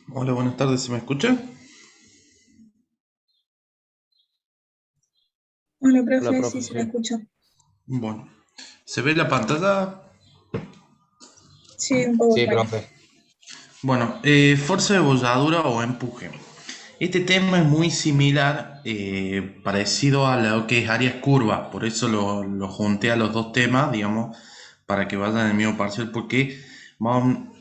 Hola, buenas tardes, ¿se me escucha? Hola, Hola, profe, sí profe, se la sí. escucho. Bueno, ¿se ve la pantalla? Sí, un Sí, PowerPoint. profe. Bueno, fuerza de bolladura o empuje. Este tema es muy similar, parecido a lo que es áreas curvas, por eso lo junté a los dos temas, digamos, para que vayan en el mismo parcial, porque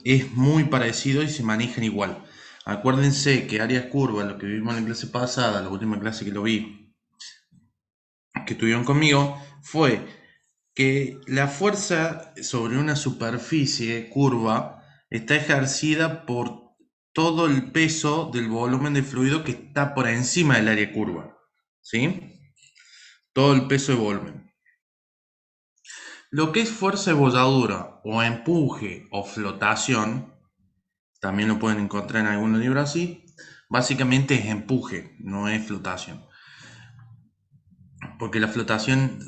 es muy parecido y se manejan igual. Acuérdense que áreas curvas, lo que vimos en la clase pasada, la última clase que lo vi, que tuvieron conmigo, fue que la fuerza sobre una superficie curva está ejercida por todo el peso del volumen de fluido que está por encima del área curva. ¿Sí? Todo el peso de volumen. Lo que es fuerza de bolladura o empuje o flotación, también lo pueden encontrar en algunos libros así, básicamente es empuje, no es flotación. Porque la flotación,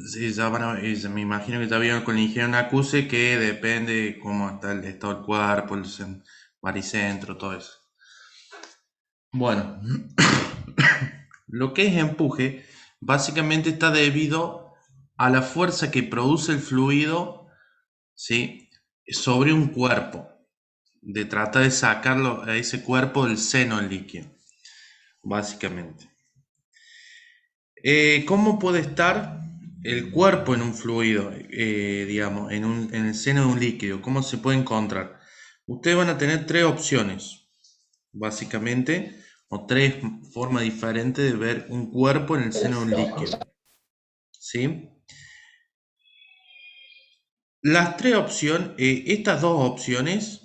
me imagino que ya vieron con el ingeniero Nacuse que depende de cómo está el estado del cuerpo, el baricentro, todo eso. Bueno, lo que es empuje básicamente está debido a la fuerza que produce el fluido, ¿sí?, sobre un cuerpo, de tratar de sacarlo a ese cuerpo del seno líquido, básicamente. ¿Cómo puede estar el cuerpo en un fluido, digamos, en el seno de un líquido? ¿Cómo se puede encontrar? Ustedes van a tener tres opciones, básicamente, o tres formas diferentes de ver un cuerpo en el seno de un líquido. ¿Sí? Las tres opciones, estas dos opciones,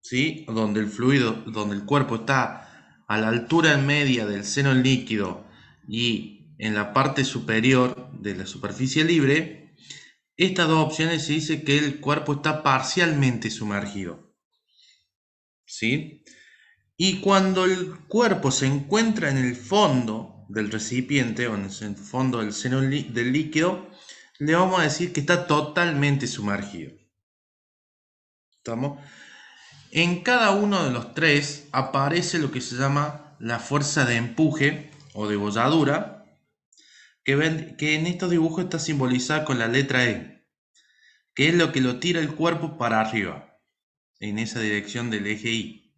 ¿sí?, donde el fluido, donde el cuerpo está a la altura media del seno líquido y en la parte superior de la superficie libre, estas dos opciones se dice que el cuerpo está parcialmente sumergido, ¿sí? Y cuando el cuerpo se encuentra en el fondo del recipiente o en el fondo del seno del líquido, le vamos a decir que está totalmente sumergido. ¿Estamos? En cada uno de los tres aparece lo que se llama la fuerza de empuje o de bolladura, que en estos dibujos está simbolizada con la letra E, que es lo que lo tira el cuerpo para arriba, en esa dirección del eje Y.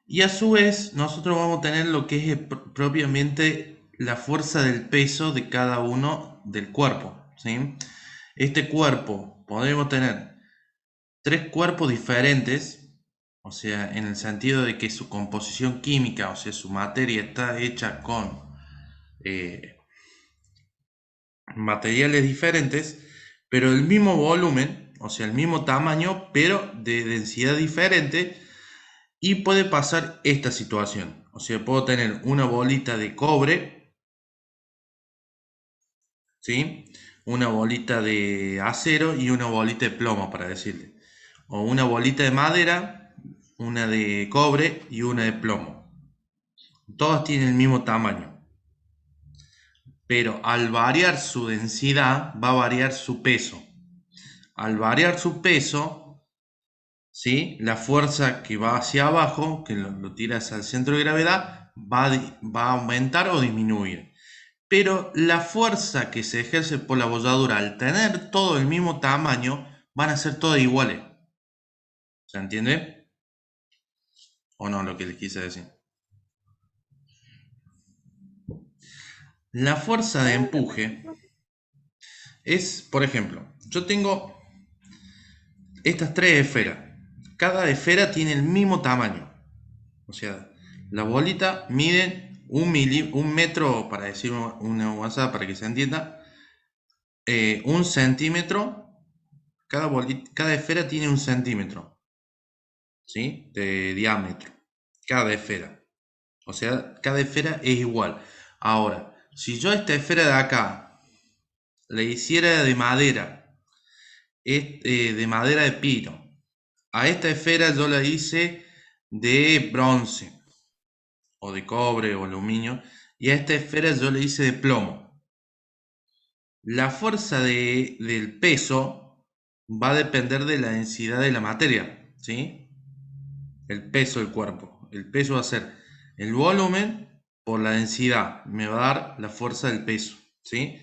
Y a su vez, nosotros vamos a tener lo que es propiamente la fuerza del peso de cada uno del cuerpo, ¿sí? Este cuerpo, podemos tener tres cuerpos diferentes, o sea, en el sentido de que su composición química, o sea, su materia está hecha con eh, materiales diferentes, pero el mismo volumen, o sea, el mismo tamaño, pero de densidad diferente, y puede pasar esta situación. O sea, puedo tener una bolita de cobre, ¿sí?, una bolita de acero y una bolita de plomo, para decirle. O una bolita de madera, una de cobre y una de plomo. Todas tienen el mismo tamaño, pero al variar su densidad va a variar su peso. Al variar su peso, ¿sí?, la fuerza que va hacia abajo, que lo tira hacia el centro de gravedad, va a aumentar o disminuir. Pero la fuerza que se ejerce por la bolladura, al tener todo el mismo tamaño, van a ser todas iguales. ¿Se entiende? ¿O no lo que les quise decir? La fuerza de empuje es, por ejemplo, yo tengo estas tres esferas. Cada esfera tiene el mismo tamaño. O sea, la bolita mide un metro, para decir una WhatsApp para que se entienda, un centímetro. Cada esfera tiene un centímetro, ¿sí?, de diámetro. Cada esfera. O sea, cada esfera es igual. Ahora, si yo a esta esfera de acá le hiciera de madera de pino, a esta esfera yo la hice de bronce, o de cobre, o aluminio, y a esta esfera yo le hice de plomo. La fuerza del peso va a depender de la densidad de la materia, ¿sí? el peso del cuerpo. El peso va a ser el volumen por la densidad. Me va a dar la fuerza del peso, ¿sí?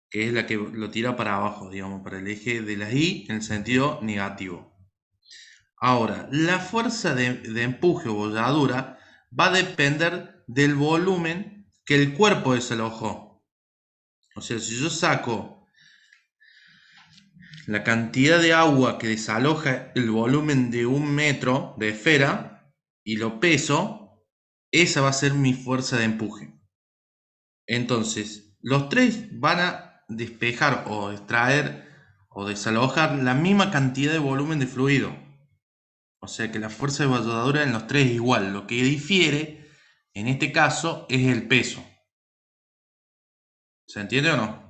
Que es la que lo tira para abajo, digamos, para el eje de la Y en el sentido negativo. Ahora, la fuerza de empuje o bolladura va a depender del volumen que el cuerpo desalojó. O sea, si yo saco la cantidad de agua que desaloja el volumen de 1 metro de esfera y lo peso, esa va a ser mi fuerza de empuje. Entonces, los tres van a despejar o extraer o desalojar la misma cantidad de volumen de fluido. O sea que la fuerza de bolladura en los tres es igual. Lo que difiere, en este caso, es el peso. ¿Se entiende o no?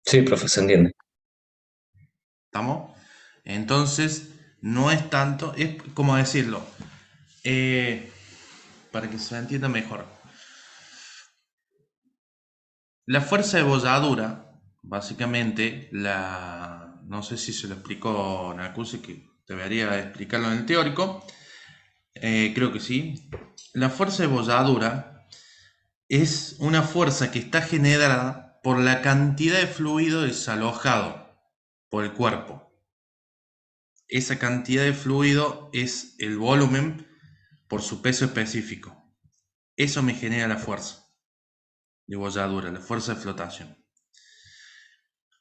Sí, profe, se entiende. ¿Estamos? Entonces, no es tanto, es como decirlo, para que se entienda mejor. La fuerza de bolladura, básicamente, no sé si se lo explicó Nacuse, que debería explicarlo en el teórico, creo que sí. La fuerza de bolladura es una fuerza que está generada por la cantidad de fluido desalojado por el cuerpo. Esa cantidad de fluido es el volumen por su peso específico. Eso me genera la fuerza de bolladura, la fuerza de flotación.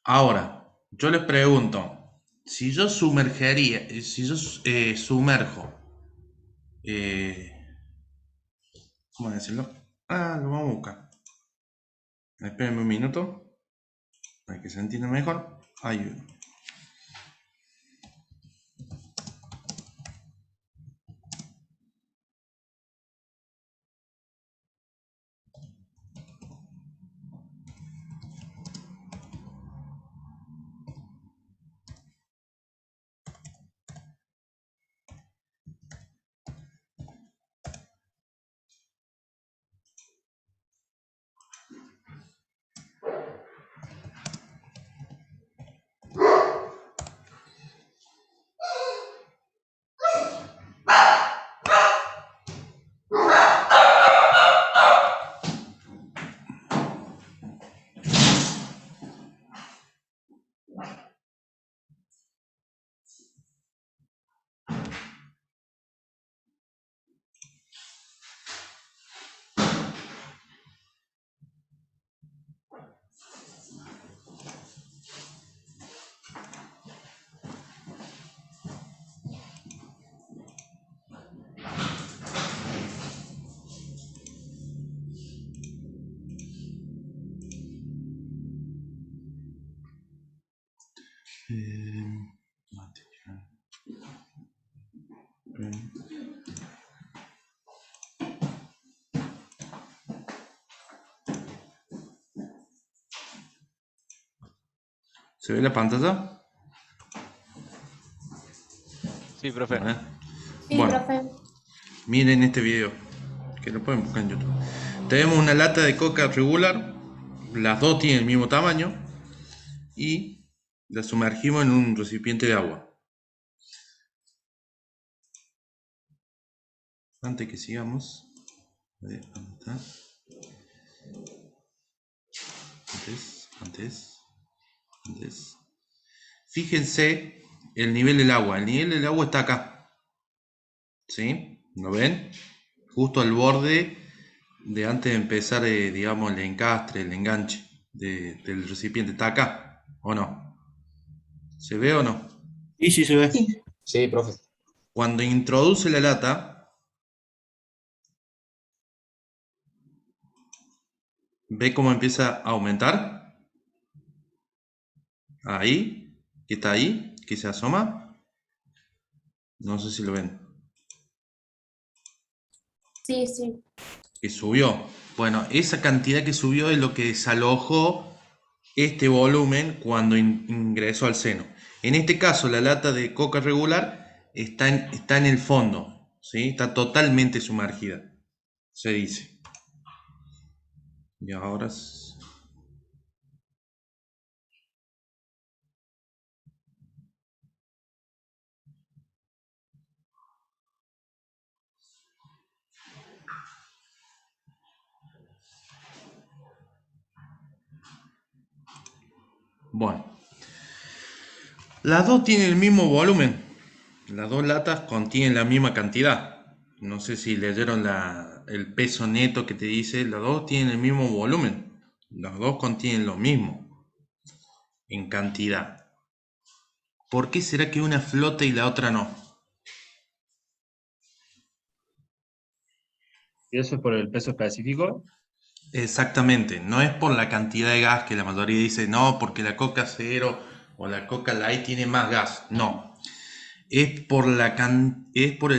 Ahora, yo les pregunto, si yo sumergería, si yo sumerjo, ¿cómo decirlo? Lo vamos a buscar. Espérenme un minuto, para que se entienda mejor. Ahí. Material. ¿Se ve la pantalla? Sí, profe. Bueno, Sí, profe. miren este video, que lo pueden buscar en YouTube. Tenemos una lata de coca regular, las dos tienen el mismo tamaño y la sumergimos en un recipiente de agua. Antes que sigamos, a ver, ¿dónde está? Antes. Fíjense el nivel del agua. El nivel del agua está acá. ¿Sí? ¿Lo ven? Justo al borde de antes de empezar, digamos, el encastre, el enganche del recipiente. ¿Está acá? ¿O no? ¿Se ve o no? Sí, sí se ve. Sí. Sí, profe. Cuando introduce la lata, ¿ve cómo empieza a aumentar? Ahí, que está ahí, que se asoma. No sé si lo ven. Sí, sí. Que subió. Bueno, esa cantidad que subió es lo que desalojó este volumen cuando ingresó al seno. En este caso, la lata de coca regular está en el fondo, ¿sí? Está totalmente sumergida, se dice. Y ahora Bueno, las dos tienen el mismo volumen. Las dos latas contienen la misma cantidad. No sé si leyeron el peso neto que te dice. Las dos tienen el mismo volumen. Las dos contienen lo mismo en cantidad. ¿Por qué será que una flota y la otra no? ¿Y eso es por el peso específico? Exactamente, no es por la cantidad de gas que la mayoría dice, no, porque la Coca Cero o la Coca Light tiene más gas. No, es por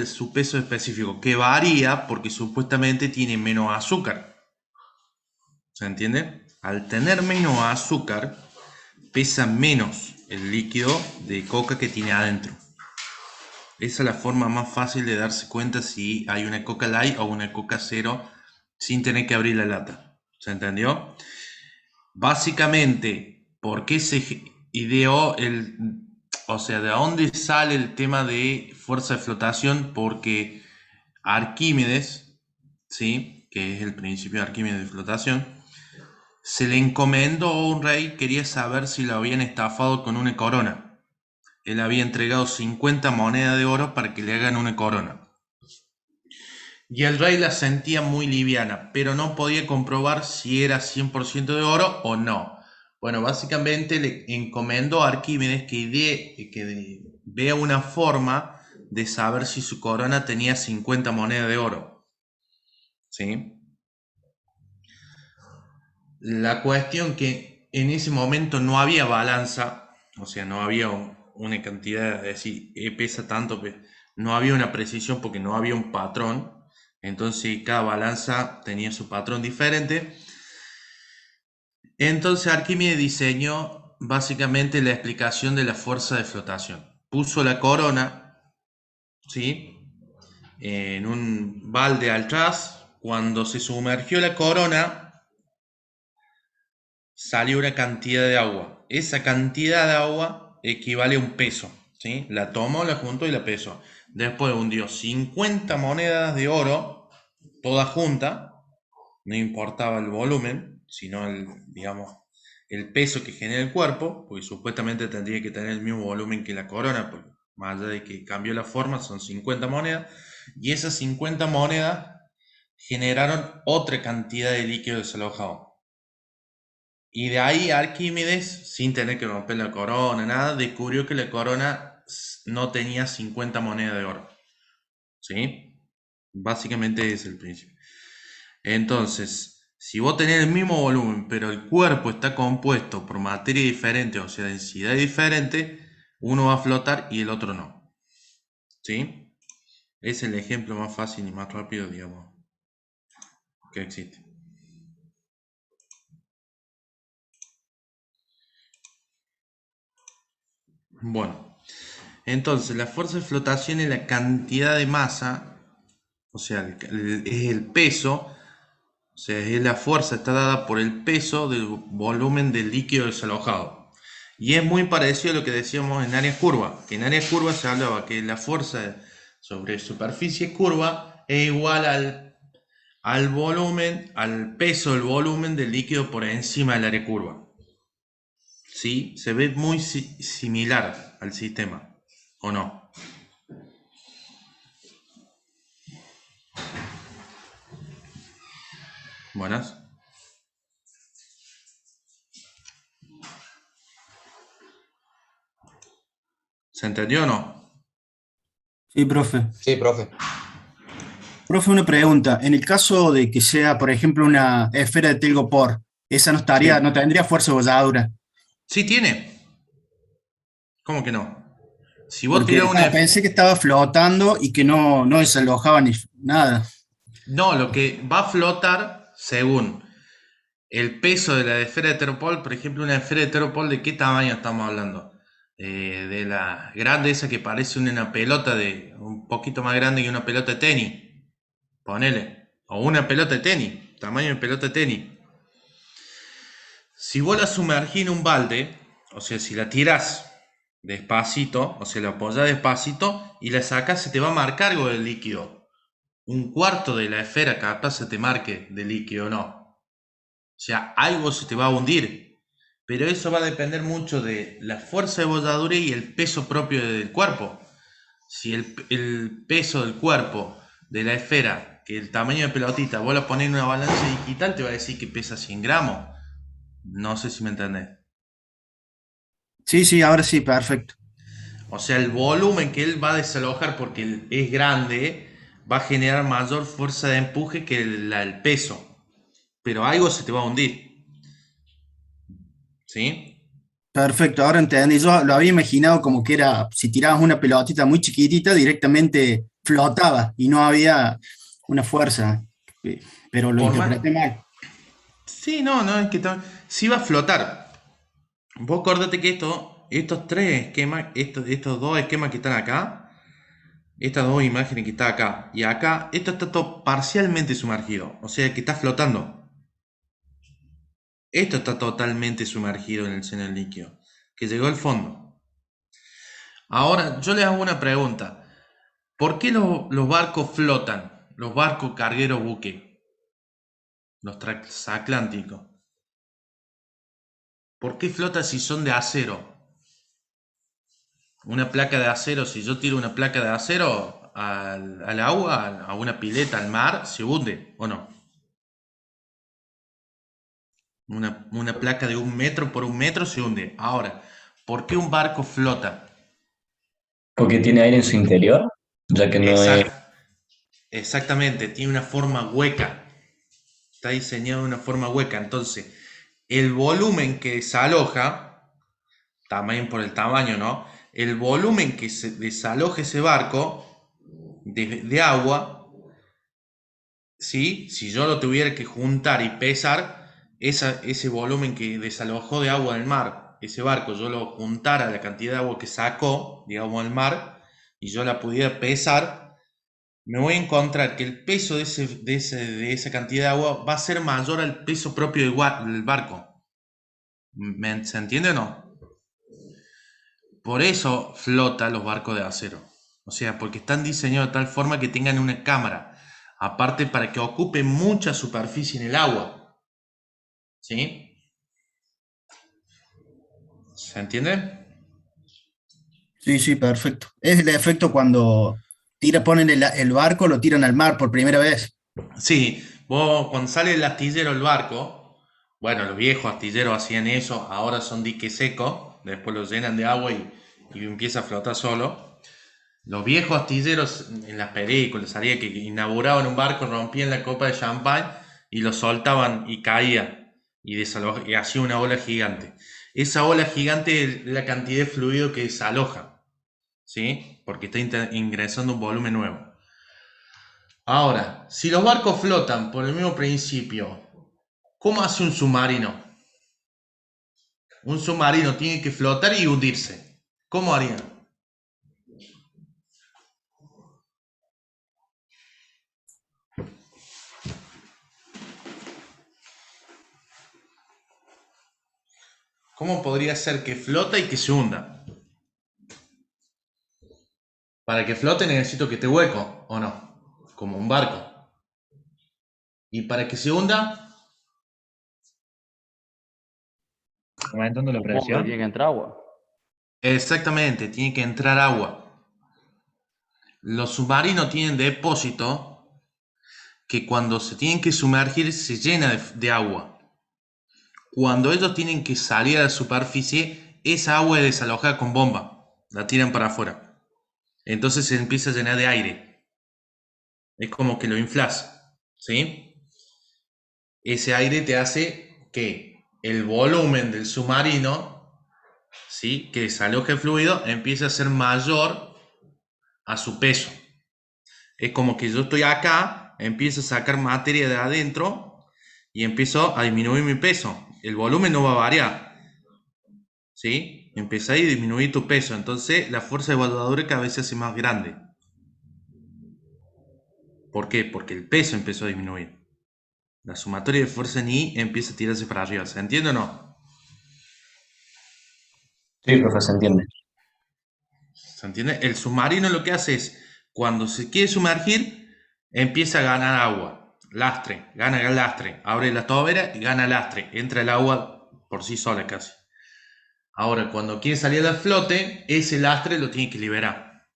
su peso específico, que varía porque supuestamente tiene menos azúcar. ¿Se entiende? Al tener menos azúcar, pesa menos el líquido de coca que tiene adentro. Esa es la forma más fácil de darse cuenta si hay una Coca Light o una Coca Cero sin tener que abrir la lata. ¿Se entendió? Básicamente, ¿por qué se ideó o sea, de dónde sale el tema de fuerza de flotación? Porque Arquímedes, ¿sí? Que es el principio de Arquímedes de flotación, se le encomendó a un rey, quería saber si lo habían estafado con una corona. Él había entregado 50 monedas de oro para que le hagan una corona. Y el rey la sentía muy liviana, pero no podía comprobar si era 100% de oro o no. Bueno, básicamente le encomendó a Arquímedes que vea una forma de saber si su corona tenía 50 monedas de oro. ¿Sí? La cuestión que en ese momento no había balanza, o sea, no había una cantidad de decir, pesa tanto, no había una precisión porque no había un patrón. Entonces cada balanza tenía su patrón diferente. Entonces Arquímedes diseñó básicamente la explicación de la fuerza de flotación. Puso la corona, ¿sí?, en un balde al ras. Cuando se sumergió la corona, salió una cantidad de agua. Esa cantidad de agua equivale a un peso, ¿sí? La tomó, la juntó y la pesó. Después hundió 50 monedas de oro, todas juntas. No importaba el volumen, sino digamos, el peso que genera el cuerpo, porque supuestamente tendría que tener el mismo volumen que la corona, porque más allá de que cambió la forma, son 50 monedas, y esas 50 monedas generaron otra cantidad de líquido desalojado. Y de ahí Arquímedes, sin tener que romper la corona, nada, descubrió que la corona no tenía 50 monedas de oro. ¿Sí? Básicamente es el principio. Entonces, si vos tenés el mismo volumen, pero el cuerpo está compuesto por materia diferente, o sea, densidad diferente, uno va a flotar y el otro no. ¿Sí? Es el ejemplo más fácil y más rápido, digamos, que existe. Bueno, entonces la fuerza de flotación es la cantidad de masa, o sea, es el peso. O sea, es la fuerza está dada por el peso del volumen del líquido desalojado. Y es muy parecido a lo que decíamos en áreas curvas, que en áreas curvas se hablaba que la fuerza sobre superficie curva es igual al volumen, al peso del volumen del líquido por encima del área curva. ¿Sí? Se ve muy similar al sistema, ¿o no? Buenas. ¿Se entendió o no? Sí, profe. Sí, profe. Profe, una pregunta. En el caso de que sea, por ejemplo, una esfera de telgopor, esa Sí. no tendría fuerza de bolladura. Sí tiene. ¿Cómo que no? Si vos tirás Porque pensé que estaba flotando y que no desalojaba ni nada. No, lo que va a flotar según el peso de la esfera de Teropol. Por ejemplo, una esfera de Teropol, ¿de qué tamaño estamos hablando? De la grande esa que parece una pelota de un poquito más grande que una pelota de tenis. Ponele. O una pelota de tenis. Tamaño de pelota de tenis. Si vos la sumergís en un balde, o sea, si la tirás despacito, o sea, la apoyás despacito y la sacás, se te va a marcar algo del líquido. Un cuarto de la esfera capaz se te marque de líquido o no. O sea, algo se te va a hundir. pero eso va a depender mucho de la fuerza de bolladura y el peso propio del cuerpo. Si el peso del cuerpo de la esfera, que el tamaño de pelotita, vos lo ponés en una balanza digital, te va a decir que pesa 100 gramos. No sé si me entendés. Sí, sí, ahora sí, perfecto. O sea, el volumen que él va a desalojar porque es grande va a generar mayor fuerza de empuje que el peso. Pero algo se te va a hundir. ¿Sí? Perfecto, ahora entendí. Yo lo había imaginado como que era, si tirabas una pelotita muy chiquitita, directamente flotaba y no había una fuerza. Pero lo Por más. interpreté mal. Sí, no, es que sí va a flotar. Vos acordate que estos tres esquemas, estos dos esquemas que están acá, estas dos imágenes que están acá y acá, esto está todo parcialmente sumergido, o sea que está flotando. Esto está totalmente sumergido en el seno del líquido, que llegó al fondo. Ahora, yo les hago una pregunta. ¿Por qué los barcos flotan? Los barcos cargueros buque, los transatlánticos. ¿Por qué flotan si son de acero? Una placa de acero, si yo tiro una placa de acero al agua, a una pileta, al mar, se hunde, ¿o no? Una placa de 1 metro por 1 metro se hunde. Ahora, ¿por qué un barco flota? Porque tiene aire en su interior, ya que no es... Exactamente, tiene una forma hueca. Está diseñado de una forma hueca. Entonces, el volumen que desaloja, también por el tamaño, ¿no? El volumen que se desaloja ese barco de agua, ¿sí? Si yo lo tuviera que juntar y pesar, ese volumen que desalojó de agua del mar, ese barco, yo lo juntara a la cantidad de agua que sacó, digamos, del mar, y yo la pudiera pesar, me voy a encontrar que el peso de esa cantidad de agua va a ser mayor al peso propio del barco. ¿Se entiende o no? Por eso flotan los barcos de acero. O sea, porque están diseñados de tal forma que tengan una cámara. Aparte, para que ocupe mucha superficie en el agua. ¿Sí? ¿Se entiende? Sí, sí, perfecto. Es el efecto cuando ponen el barco, lo tiran al mar por primera vez. Sí, vos cuando sale el astillero el barco, bueno, los viejos astilleros hacían eso, ahora son diques secos, después los llenan de agua y empieza a flotar solo. Los viejos astilleros en las películas salía que inauguraban un barco, rompían la copa de champán y lo soltaban y caía y hacía una ola gigante. Esa ola gigante es la cantidad de fluido que desaloja, ¿sí? Porque está ingresando un volumen nuevo. Ahora, si los barcos flotan por el mismo principio, ¿cómo hace un submarino? Un submarino tiene que flotar y hundirse. ¿Cómo haría? ¿Cómo podría ser que flota y que se hunda? Para que flote necesito que esté hueco, ¿o no? Como un barco. Y para que se hunda, Aumentando la Supongo que presión. tiene que entrar agua. exactamente, tiene que entrar agua. Los submarinos tienen depósito que cuando se tienen que sumergir se llena de agua. Cuando ellos tienen que salir a la superficie, esa agua es desalojada con bomba. La tiran para afuera. Entonces se empieza a llenar de aire. Es como que lo inflas, ¿sí? Ese aire te hace que el volumen del submarino, ¿sí?, que desaloja el fluido, empiece a ser mayor a su peso. Es como que yo estoy acá, empiezo a sacar materia de adentro y empiezo a disminuir mi peso. El volumen no va a variar, ¿sí? Empezás a disminuir tu peso, entonces la fuerza evaluadora cada vez se hace más grande. ¿Por qué? Porque el peso empezó a disminuir. La sumatoria de fuerza en I empieza a tirarse para arriba. ¿Se entiende o no? Sí, profe, se entiende. ¿Se entiende? El submarino lo que hace es, cuando se quiere sumergir, empieza a ganar agua. Lastre, gana lastre. Abre la tobera y gana lastre. Entra el agua por sí sola casi. Ahora, cuando quiere salir al flote, ese lastre lo tiene que liberar.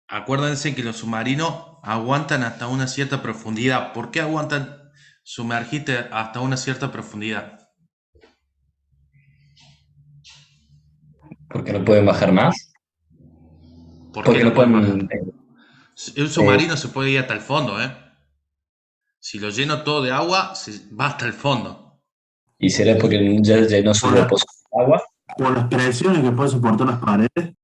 Acuérdense que los submarinos aguantan hasta una cierta profundidad. ¿Por qué aguantan sumergirte hasta una cierta profundidad? Porque no pueden bajar más. ¿Por qué Porque no no pueden bajar? pueden. Un submarino se puede ir hasta el fondo, ¿eh? Si lo lleno todo de agua, se va hasta el fondo. Y será porque ya no sus depósitos de agua. Por las presiones que puede soportar las paredes.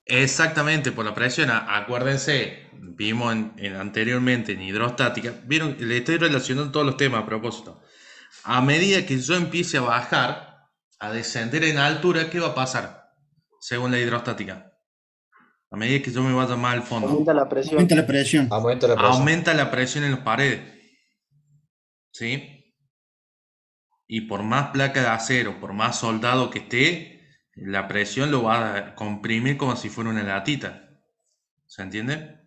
Exactamente, por la presión. Acuérdense, vimos anteriormente en hidrostática. Vieron, le estoy relacionando todos los temas a propósito. A medida que yo empiece a bajar, a descender en altura, ¿qué va a pasar? Según la hidrostática. A medida que yo me vaya más al fondo, Aumenta la presión. Aumenta la presión. Aumenta la presión. aumenta la presión en las paredes. ¿Sí? Y por más placa de acero, por más soldado que esté, la presión lo va a comprimir como si fuera una latita. ¿Se entiende?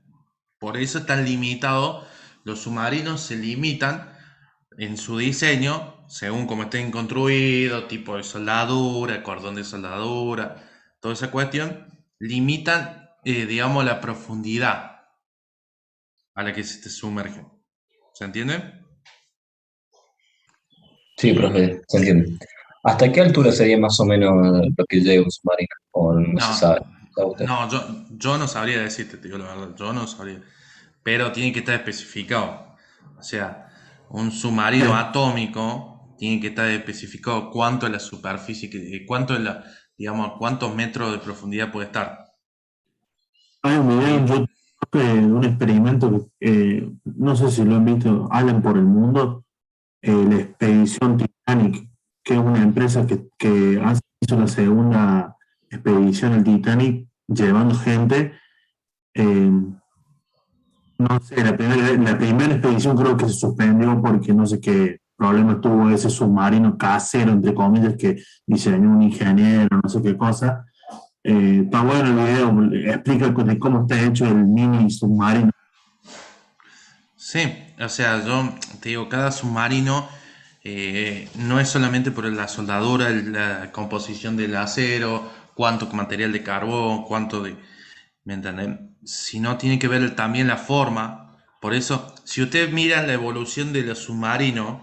Por eso están limitados. Los submarinos se limitan en su diseño, según cómo estén construidos, tipo de soldadura, cordón de soldadura, toda esa cuestión, limitan, digamos, la profundidad a la que se sumergen. ¿Se entiende? Sí, profe, se entiende. ¿Hasta qué altura sería más o menos lo que llega un submarino? O no se sabe. ¿Sabe usted? No, yo no sabría decirte, te digo la verdad, yo no sabría. Pero tiene que estar especificado. O sea, un submarino atómico tiene que estar especificado cuánto es la superficie, cuánto es la, digamos, cuántos metros de profundidad puede estar. Hay un video en YouTube de un experimento que no sé si lo han visto, Alan por el mundo, la expedición Titanic, que es una empresa que hizo la segunda expedición al Titanic llevando gente. No sé, la primera expedición creo que se suspendió porque no sé qué problema tuvo ese submarino casero, entre comillas, que diseñó un ingeniero, no sé qué cosa. Está bueno el video, explica de cómo está hecho el mini submarino. Sí, o sea, yo te digo, cada submarino no es solamente por la soldadura, la composición del acero, cuánto material de carbón, cuánto de, ¿me entienden? Sino tiene que ver también la forma. Por eso, si ustedes miran la evolución de los submarinos,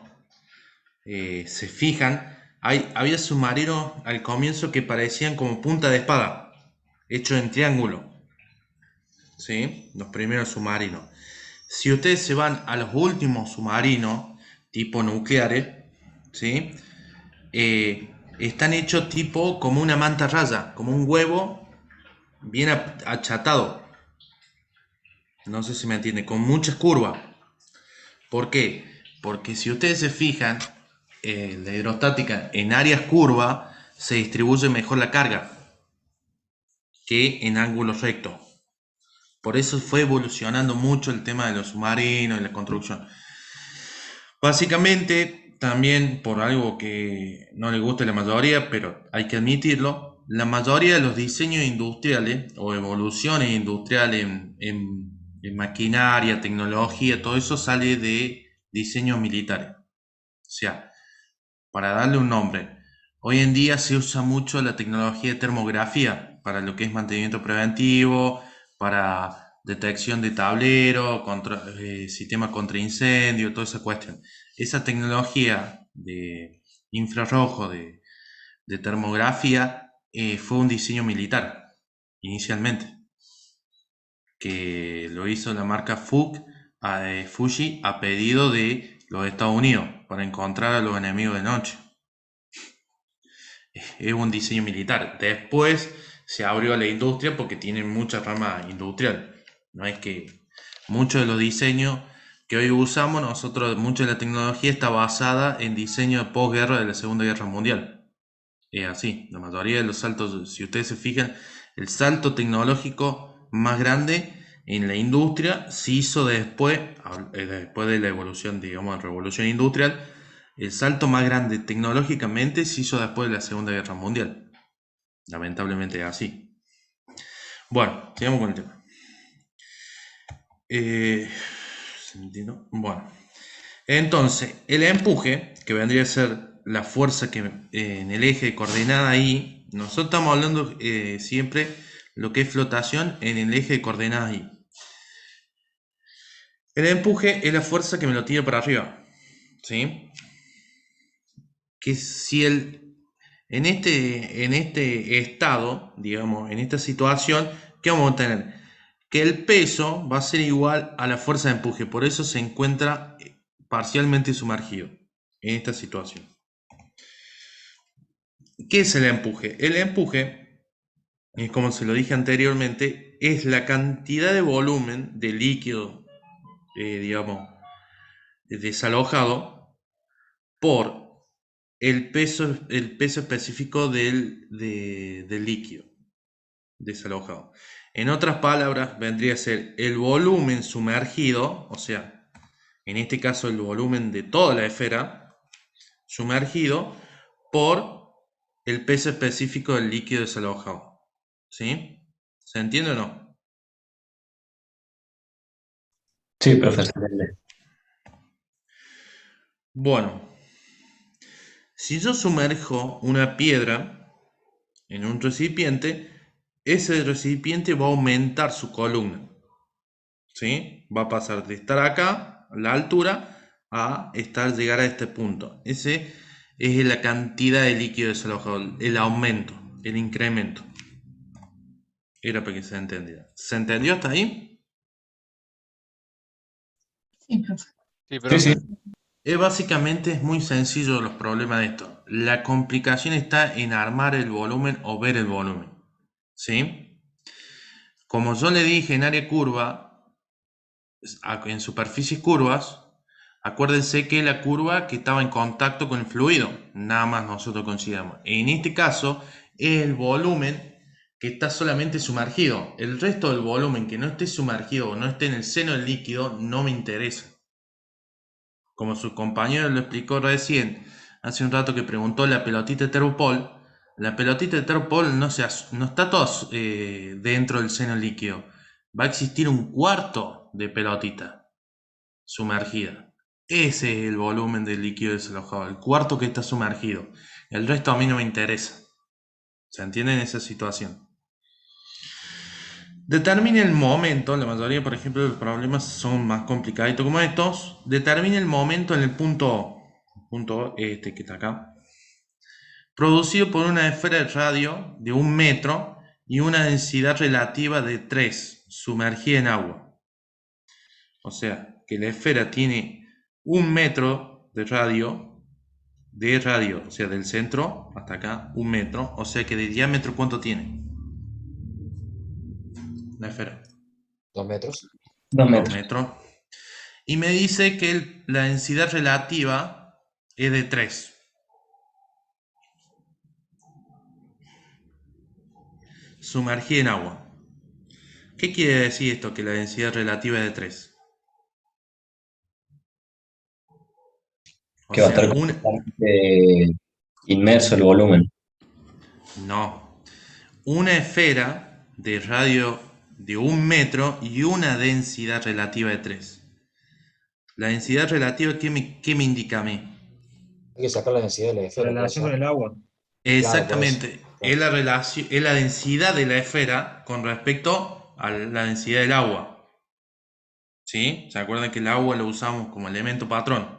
se fijan, había submarinos al comienzo que parecían como punta de espada, hechos en triángulo, ¿sí? Los primeros submarinos. Si ustedes se van a los últimos submarinos, tipo nucleares, ¿sí? Están hechos tipo como una manta raya, como un huevo bien achatado. No sé si me entiende, con muchas curvas. ¿Por qué? Porque si ustedes se fijan, la hidrostática en áreas curvas se distribuye mejor la carga que en ángulos rectos. Por eso fue evolucionando mucho el tema de los submarinos y la construcción. Básicamente, también por algo que no le gusta a la mayoría, pero hay que admitirlo, la mayoría de los diseños industriales o evoluciones industriales en maquinaria, tecnología, todo eso sale de diseños militares. O sea, para darle un nombre, hoy en día se usa mucho la tecnología de termografía para lo que es mantenimiento preventivo, para detección de tablero, sistema contra incendio, toda esa cuestión. Esa tecnología de infrarrojo, de termografía, fue un diseño militar, inicialmente, que lo hizo la marca Fuji a pedido de los Estados Unidos para encontrar a los enemigos de noche. Es un diseño militar. Después se abrió a la industria porque tiene mucha rama industrial. No es que muchos de los diseños que hoy usamos nosotros, mucha de la tecnología está basada en diseño de posguerra de la Segunda Guerra Mundial. Es así, la mayoría de los saltos, si ustedes se fijan, el salto tecnológico más grande en la industria se hizo después de la evolución, digamos, revolución industrial. El salto más grande tecnológicamente se hizo después de la Segunda Guerra Mundial. Lamentablemente es así. Bueno, sigamos con el tema. Bueno, entonces, el empuje, que vendría a ser la fuerza que en el eje de coordenada ahí, Nosotros estamos hablando siempre lo que es flotación en el eje de coordenadas Y. El empuje es la fuerza que me lo tira para arriba, ¿sí? Que si en este estado, digamos, en esta situación, ¿qué vamos a tener? Que el peso va a ser igual a la fuerza de empuje, por eso se encuentra parcialmente sumergido en esta situación. ¿Qué es el empuje? El empuje, como se lo dije anteriormente, es la cantidad de volumen de líquido, digamos, desalojado por el peso específico del líquido desalojado. En otras palabras, vendría a ser el volumen sumergido, o sea, en este caso el volumen de toda la esfera sumergido por el peso específico del líquido desalojado. ¿Sí? ¿Se entiende o no? Sí, profesor. Bueno, si yo sumerjo una piedra en un recipiente, ese recipiente va a aumentar su columna. ¿Sí? Va a pasar de estar acá, a la altura, a llegar a este punto. Ese es la cantidad de líquido desalojado, el aumento, el incremento. Era para que se entendiera. ¿Se entendió hasta ahí? Sí, profe. Sí, profe. Sí, Básicamente es muy sencillo los problemas de esto. La complicación está en armar el volumen o ver el volumen. ¿Sí? Como yo le dije en área curva, en superficies curvas, acuérdense que la curva que estaba en contacto con el fluido, nada más nosotros consideramos. En este caso, es el volumen que está solamente sumergido. El resto del volumen que no esté sumergido o no esté en el seno del líquido no me interesa. Como su compañero lo explicó recién, hace un rato que preguntó la pelotita de Thermopol, la pelotita de Thermopol no está todo dentro del seno líquido. Va a existir un cuarto de pelotita sumergida. Ese es el volumen del líquido desalojado, el cuarto que está sumergido. El resto a mí no me interesa. ¿Se entiende en esa situación? Determine el momento, la mayoría, por ejemplo, de los problemas son más complicaditos como estos. Determine el momento en el punto este que está acá, producido por una esfera de radio de 1 metro y una densidad relativa de 3, sumergida en agua. O sea, que la esfera tiene 1 metro de radio, o sea, del centro hasta acá, 1 metro, o sea que de diámetro, ¿cuánto tiene la esfera? 2 metros. 2 2 metros. metros. Y me dice que la densidad relativa es de 3. Sumergida en agua. ¿Qué quiere decir esto? Que la densidad relativa es de 3. O Que va a sea, estar completamente inmerso el volumen. no. Una esfera de radio de 1 metro y una densidad relativa de 3. La densidad relativa, ¿qué me indica a mí? Hay que sacar la densidad de la esfera. Relación por con eso. el agua. Claro, por eso. Exactamente. Es la relación, es la densidad de la esfera con respecto a la densidad del agua. ¿Sí? ¿Se acuerdan que el agua lo usamos como elemento patrón?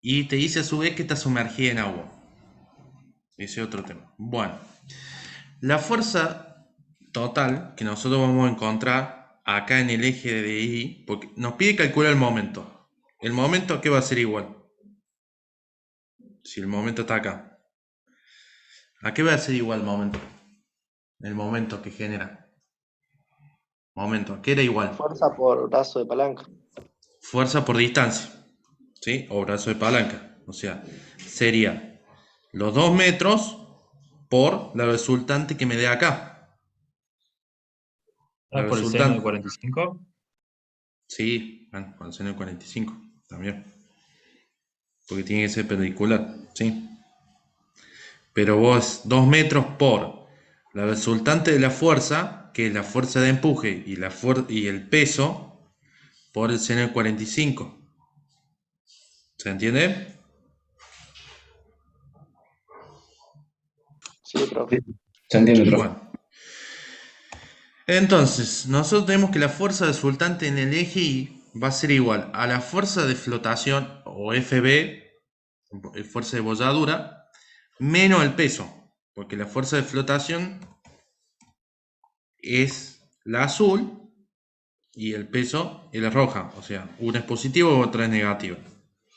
Y te dice a su vez que está sumergida en agua. Ese es otro tema. Bueno, la fuerza total que nosotros vamos a encontrar acá en el eje de I, porque nos pide calcular el momento. ¿El momento qué va a ser igual? Si el momento está acá. ¿A qué va a ser igual el momento? El momento que genera. Momento, ¿a qué era igual? Fuerza por brazo de palanca. Fuerza por distancia. ¿Sí? O brazo de palanca. O sea, sería los 2 metros por la resultante que me dé acá. ¿No es por el seno de 45? Sí, bueno, con el seno de 45 también. Porque tiene que ser perpendicular, ¿sí? Pero vos 2 metros por la resultante de la fuerza, que es la fuerza de empuje y el peso, por el seno de 45. ¿Se entiende? Sí. Sí, profe. ¿Se entiende, profe? Bueno. Entonces, nosotros tenemos que la fuerza resultante en el eje Y va a ser igual a la fuerza de flotación, o FB, fuerza de bolladura, menos el peso, porque la fuerza de flotación es la azul y el peso es la roja, o sea, una es positiva y otra es negativa.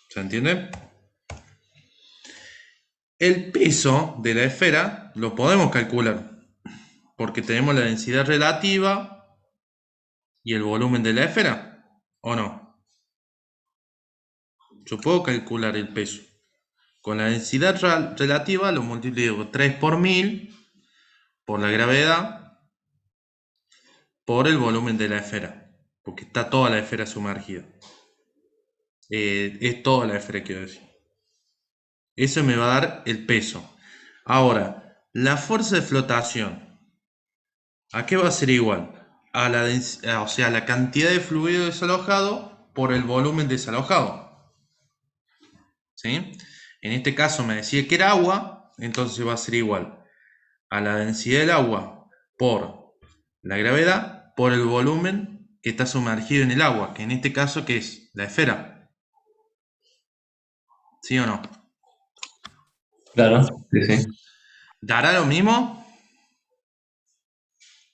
¿Se entiende? El peso de la esfera lo podemos calcular, porque tenemos la densidad relativa y el volumen de la esfera, ¿o no? Yo puedo calcular el peso. Con la densidad relativa lo multiplico 3 por 1000 por la gravedad por el volumen de la esfera, porque está toda la esfera sumergida. Es toda la esfera, quiero decir. Eso me va a dar el peso. Ahora, la fuerza de flotación, ¿a qué va a ser igual? A la o sea, la cantidad de fluido desalojado por el volumen desalojado. ¿Sí? En este caso me decía que era agua, entonces va a ser igual a la densidad del agua por la gravedad por el volumen que está sumergido en el agua, que en este caso, ¿qué es? La esfera. ¿Sí o no? Claro, sí, sí. ¿Dará lo mismo?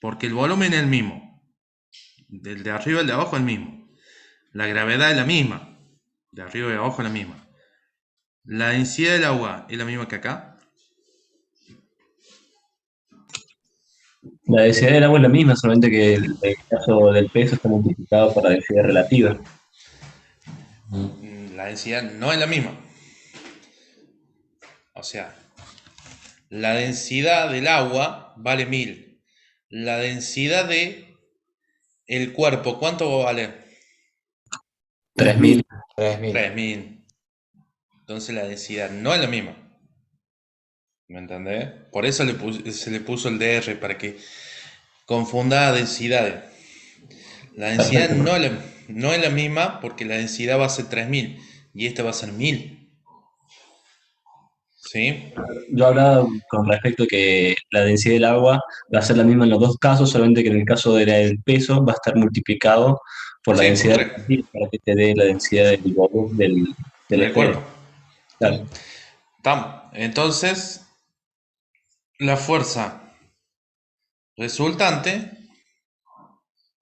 Porque el volumen es el mismo. Del de arriba al de abajo es el mismo. La gravedad es la misma. De arriba y de abajo es la misma. La densidad del agua es la misma que acá. La densidad del agua es la misma, solamente que el caso del peso está multiplicado por la densidad relativa. La densidad no es la misma. O sea, la densidad del agua vale 1000. La densidad de el cuerpo, ¿cuánto vale? 3000. 3000. 3000. Entonces la densidad no es la misma. ¿Me entendés? Por eso se le puso el DR, para que confunda densidades. La densidad Perfecto. no es la misma, porque la densidad va a ser 3000 y esta va a ser 1000. ¿Sí? Yo hablaba con respecto a que la densidad del agua va a ser la misma en los dos casos, solamente que en el caso del peso va a estar multiplicado por la Sí, por densidad 3. relativa para que te dé la densidad del volumen de la Del esfera. cuerpo. Claro. Estamos. Entonces, la fuerza resultante,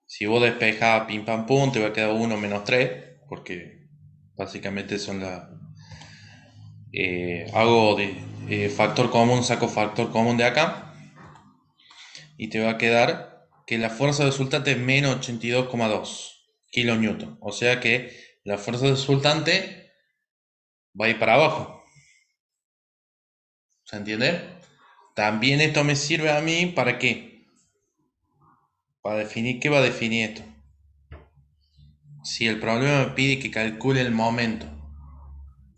si vos despejás pim pam pum, te va a quedar 1 menos 3, porque básicamente son las... hago de factor común, saco factor común de acá, y te va a quedar que la fuerza resultante es menos 82,2 kilonewton. O sea que la fuerza resultante va a ir para abajo. ¿Se entiende? También esto me sirve a mí para qué. Para definir, ¿qué va a definir esto? Si el problema me pide que calcule el momento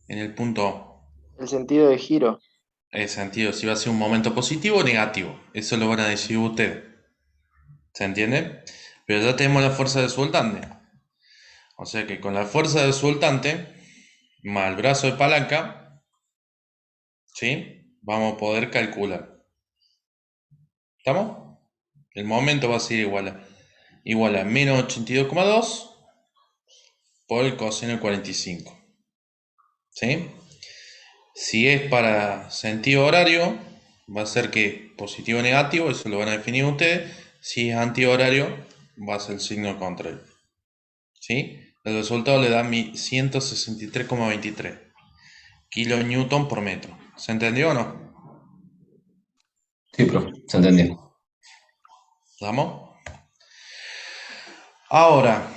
en el punto O. El sentido de giro. En sentido, si va a ser un momento positivo o negativo. Eso lo van a decidir ustedes. ¿Se entiende? Pero ya tenemos la fuerza resultante. O sea que con la fuerza resultante, más el brazo de palanca, ¿sí? Vamos a poder calcular. ¿Estamos? El momento va a ser igual a menos 82,2 por el coseno de 45. ¿Sí? Si es para sentido horario, va a ser que positivo o negativo, eso lo van a definir ustedes. Si es antihorario, va a ser el signo contrario. ¿Sí? El resultado le da 163,23 kilonewton por metro. ¿Se entendió o no? Sí, profe, se entendió. ¿Vamos? Ahora,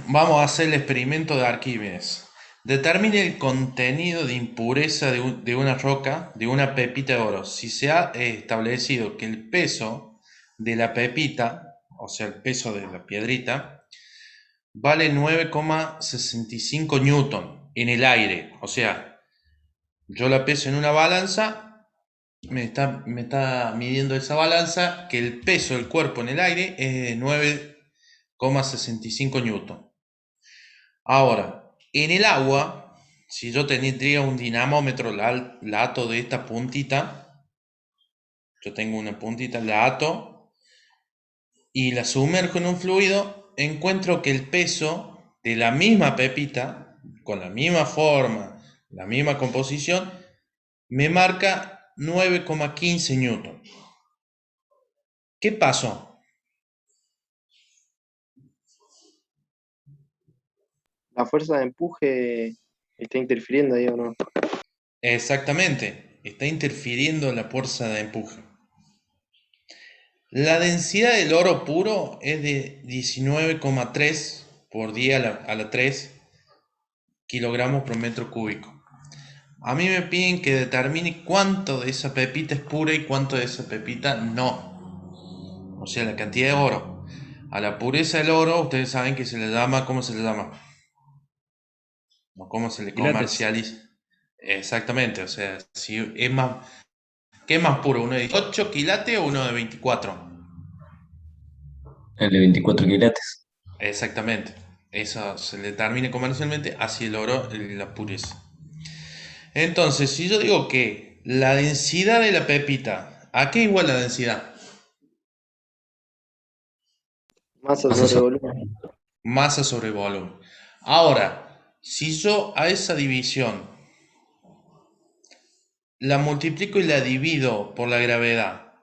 vamos a hacer el experimento de Arquímedes. Determine el contenido de impureza de una roca, de una pepita de oro. Si se ha establecido que el peso de la pepita, o sea, el peso de la piedrita, vale 9,65 newton en el aire. O sea, yo la peso en una balanza, me está midiendo esa balanza que el peso del cuerpo en el aire es de 9,65 newton. Ahora, en el agua, si yo tendría un dinamómetro, la ato de esta puntita, Yo tengo una puntita, la ato y la sumerjo en un fluido, encuentro que el peso de la misma pepita, con la misma forma, la misma composición, me marca 9,15 newton. ¿Qué pasó? La fuerza de empuje está interfiriendo ahí o no. Exactamente, está interfiriendo la fuerza de empuje. La densidad del oro puro es de 19,3 por 10 a la 3 kilogramos por metro cúbico. A mí me piden que determine cuánto de esa pepita es pura y cuánto de esa pepita no. O sea, la cantidad de oro. A la pureza del oro, ustedes saben que se le llama, ¿cómo se le llama? O cómo se le Quilates. comercializa. Exactamente, o sea, si es más, ¿qué es más puro? ¿Uno de 18 quilates o uno de 24? El de 24 quilates. Exactamente. Eso se le determina comercialmente así el oro y la pureza. Entonces, si yo digo que la densidad de la pepita, ¿a qué igual la densidad? Masa Masa sobre sobre- volumen. Masa sobre volumen. Ahora, si yo a esa división la multiplico y la divido por la gravedad,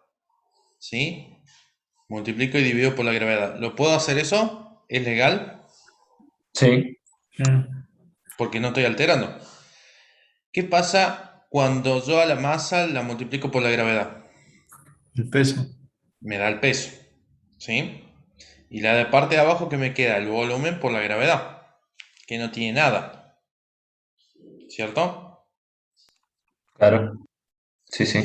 ¿sí? Multiplico y divido por la gravedad. ¿Lo puedo hacer eso? ¿Es legal? Sí, Porque no estoy alterando. ¿Qué pasa cuando yo a la masa la multiplico por la gravedad? El peso. Me da el peso, ¿sí? Y la de parte de abajo que me queda, el volumen por la gravedad, que no tiene nada, ¿cierto? claro. Sí, sí.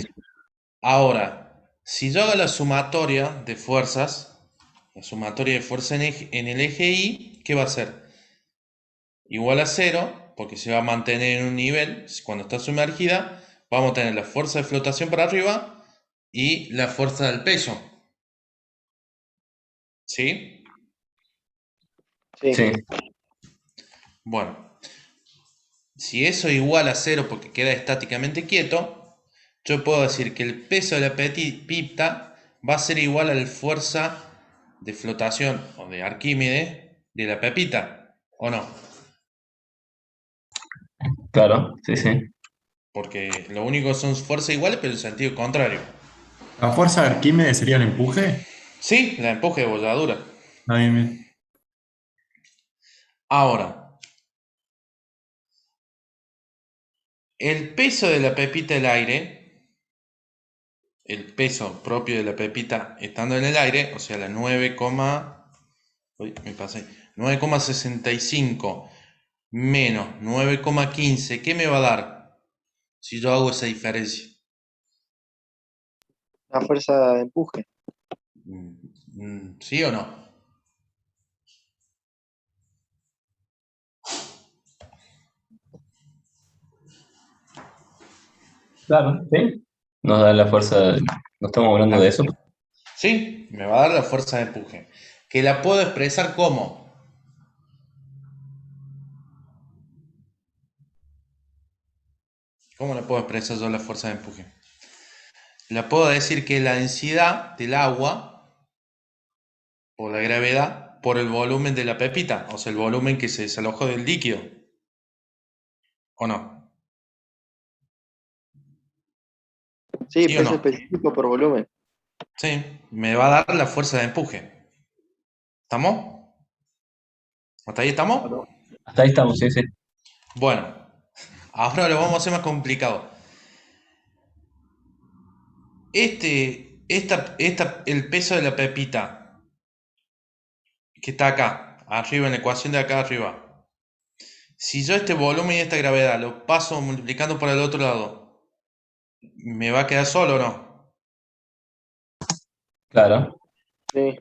Ahora, si yo hago la sumatoria de fuerzas, la sumatoria de fuerza en el eje Y, ¿qué va a ser? Igual a 0, porque se va a mantener en un nivel, cuando está sumergida, vamos a tener la fuerza de flotación para arriba y la fuerza del peso. ¿Sí? Sí. Sí, Bueno, si eso es igual a 0 porque queda estáticamente quieto, yo puedo decir que el peso de la pepita va a ser igual a la fuerza de flotación o de Arquímedes de la pepita, ¿o no? claro. Sí, sí. Porque lo único son fuerzas iguales, pero en sentido contrario. ¿La fuerza de Arquímedes sería el empuje? Sí, la empuje de bolladura. Ah, bien, bien. Ahora, el peso de la pepita del aire, el peso propio de la pepita estando en el aire, o sea, la 9,65 menos 9,15, ¿qué me va a dar si yo hago esa diferencia? La fuerza de empuje. ¿Sí o no? Claro, sí. Nos da la fuerza, no estamos hablando de eso. Sí, me va a dar la fuerza de empuje. Que la puedo expresar como. ¿Cómo la puedo expresar yo la fuerza de empuje? La puedo decir que es la densidad del agua por la gravedad por el volumen de la pepita, o sea, el volumen que se desalojó del líquido. ¿O no? Sí, ¿Sí o peso no? específico por volumen. Sí, me va a dar la fuerza de empuje. ¿Estamos? ¿Hasta ahí estamos? Hasta ahí estamos, sí, sí. Bueno, ahora lo vamos a hacer más complicado. El peso de la pepita que está acá, arriba, en la ecuación de acá arriba. Si yo este volumen y esta gravedad lo paso multiplicando por el otro lado, ¿me va a quedar solo o no? Claro. Sí.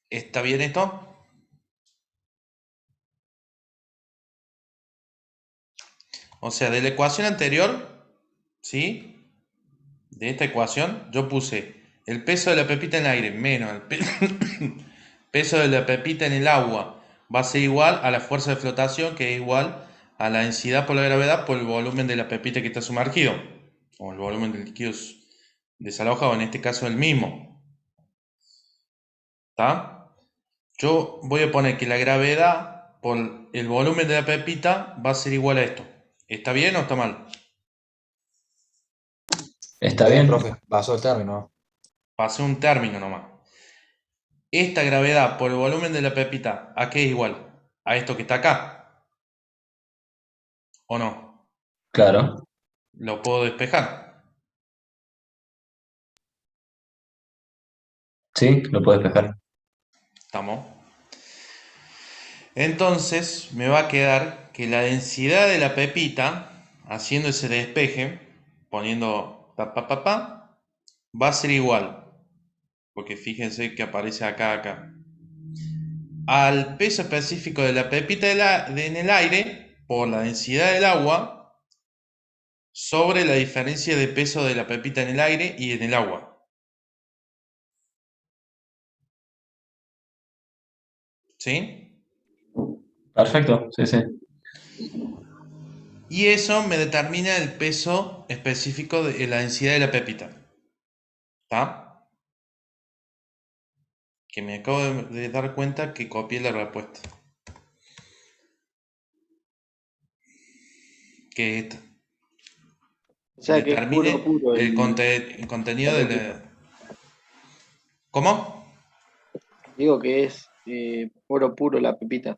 ¿Está bien esto? O sea, de la ecuación anterior, ¿sí? De esta ecuación, yo puse el peso de la pepita en el aire menos el peso de la pepita en el agua va a ser igual a la fuerza de flotación, que es igual a la densidad por la gravedad por el volumen de la pepita que está sumergido. o el volumen del líquido desalojado, en este caso el mismo. ¿Está? Yo voy a poner que la gravedad por el volumen de la pepita va a ser igual a esto. ¿Está bien o está mal? ¿Está bien? profe, pasó el término. Pasé un término nomás. Esta gravedad por el volumen de la pepita, ¿a qué es igual? ¿A esto que está acá? ¿O no? Claro. Lo puedo despejar. Sí, lo puedes despejar. ¿Estamos? Entonces me va a quedar que la densidad de la pepita, haciendo ese despeje, poniendo va a ser igual. Porque fíjense que aparece acá. Al peso específico de la pepita en el aire por la densidad del agua sobre la diferencia de peso de la pepita en el aire y en el agua. ¿Sí? Perfecto, sí, sí. Y eso me determina el peso específico de la densidad de la pepita. ¿Está? Que me acabo de dar cuenta que copié la respuesta. Que es esta. O sea que es Determine puro el contenido la de pepita. la... ¿Cómo? Digo que es puro la pepita.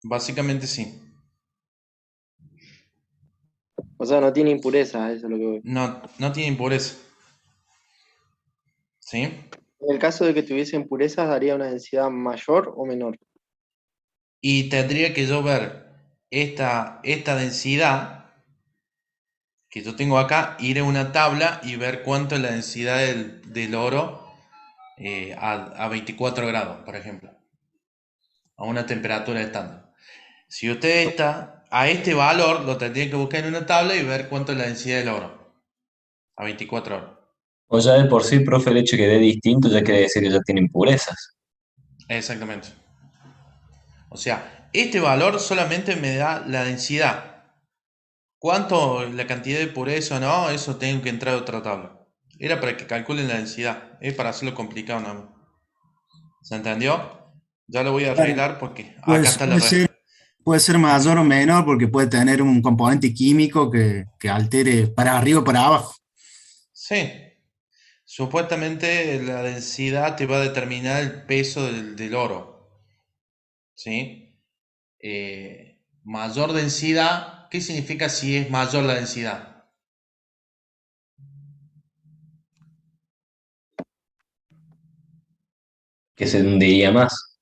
Básicamente sí. O sea, no tiene impureza, eso es lo que voy. No tiene impureza. ¿Sí? En el caso de que tuviese impurezas, daría una densidad mayor o menor. Y tendría que yo ver esta densidad que yo tengo acá, ir a una tabla y ver cuánto es la densidad del oro a 24 grados, por ejemplo, a una temperatura estándar. Si usted está a este valor, lo tendría que buscar en una tabla y ver cuánto es la densidad del oro a 24 horas. O ya de por sí, profe, el hecho de que dé distinto ya quiere decir que ya tiene impurezas. Exactamente. O sea, este valor solamente me da la densidad. ¿Cuánto la cantidad de pureza o no? Eso tengo que entrar a otra tabla. Era para que calculen la densidad. Es para hacerlo complicado nada más. ¿Se entendió? Ya lo voy a Claro, arreglar porque acá pues está la red. puede ser mayor o menor porque puede tener un componente químico que altere para arriba o para abajo. Sí. Supuestamente la densidad te va a determinar el peso del oro. ¿Sí? Mayor densidad, ¿qué significa si es mayor la densidad? Que se hundiría más.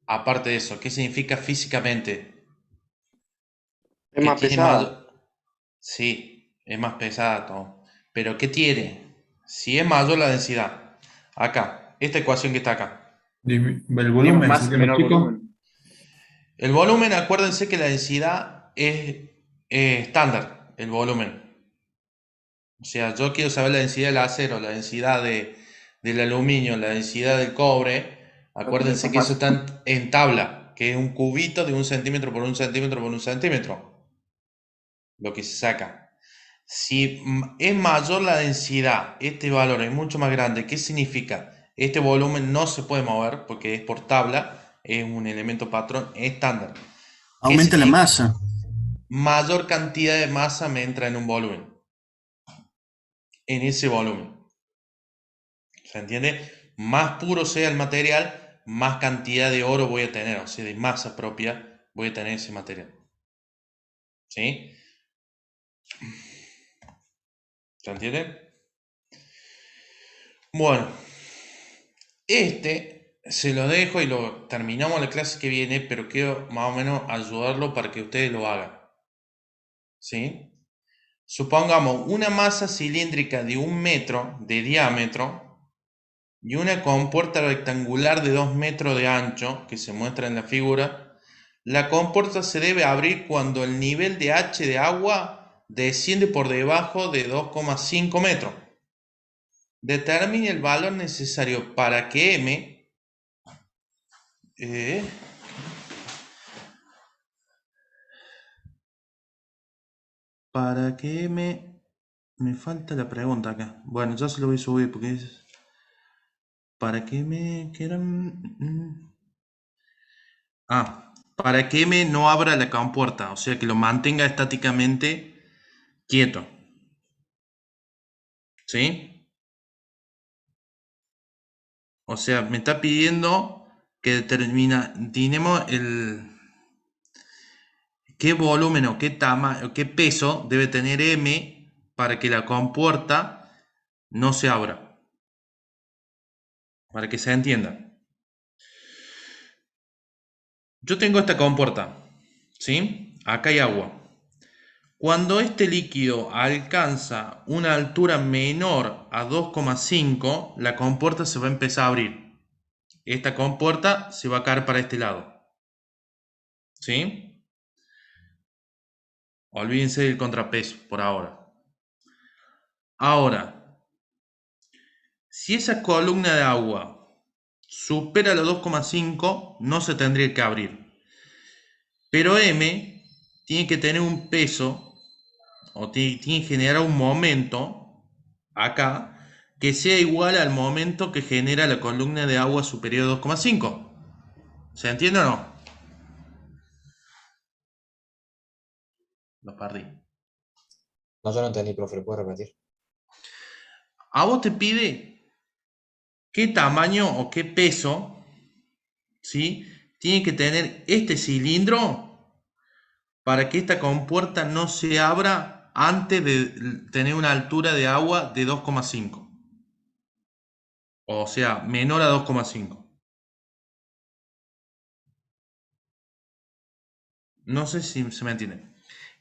Aparte de eso, ¿qué significa físicamente? Es Que más tiene pesada. mayor... Sí, es más pesada todo. Pero ¿qué tiene? Si es mayor la densidad. Acá, esta ecuación que está acá. El Tiene volumen, más, ¿sería más menor chico? volumen. El volumen, acuérdense que la densidad es estándar, el volumen. O sea, yo quiero saber la densidad del acero, la densidad del aluminio, la densidad del cobre. Lo tenés Acuérdense más que eso fácil. está en tabla, que es un cubito de 1 centímetro por 1 centímetro por 1 centímetro. Lo que se saca. Si es mayor la densidad, este valor es mucho más grande, ¿qué significa? Este volumen no se puede mover porque es por tabla, es un elemento patrón estándar. ¿Qué Aumenta la significa? masa. Mayor cantidad de masa me entra en un volumen. En ese volumen. ¿Se entiende? Más puro sea el material, más cantidad de oro voy a tener, o sea, de masa propia voy a tener ese material. ¿Sí? ¿Se entiende? Bueno, se lo dejo y lo terminamos la clase que viene, pero quiero más o menos ayudarlo para que ustedes lo hagan. ¿Sí? Supongamos una masa cilíndrica de 1 metro de diámetro y una compuerta rectangular de 2 metros de ancho, que se muestra en la figura. La compuerta se debe abrir cuando el nivel de H de agua desciende por debajo de 2,5 metros. Determine el valor necesario para que M ¿Para qué me falta la pregunta acá? Bueno, ya se lo voy a subir porque es... ¿Para qué que eran? Para que M no abra la compuerta, o sea que lo mantenga estáticamente quieto. ¿Sí? O sea, me está pidiendo que determinemos qué volumen o qué tamaño, qué peso debe tener M para que la compuerta no se abra. Para que se entienda. Yo tengo esta compuerta, ¿sí? Acá hay agua. Cuando este líquido alcanza una altura menor a 2,5, la compuerta se va a empezar a abrir. Esta compuerta se va a caer para este lado. ¿Sí? Olvídense del contrapeso por ahora. Ahora, si esa columna de agua supera los 2,5, no se tendría que abrir. Pero M tiene que tener un peso, o tiene que generar un momento, acá, que sea igual al momento que genera la columna de agua superior a 2,5. ¿Se entiende o no? Lo perdí. No, yo no entendí, profe, ¿lo puedo repetir? A vos te pide qué tamaño o qué peso, ¿sí?, tiene que tener este cilindro para que esta compuerta no se abra antes de tener una altura de agua de 2,5. O sea, menor a 2,5. No sé si se me entiende.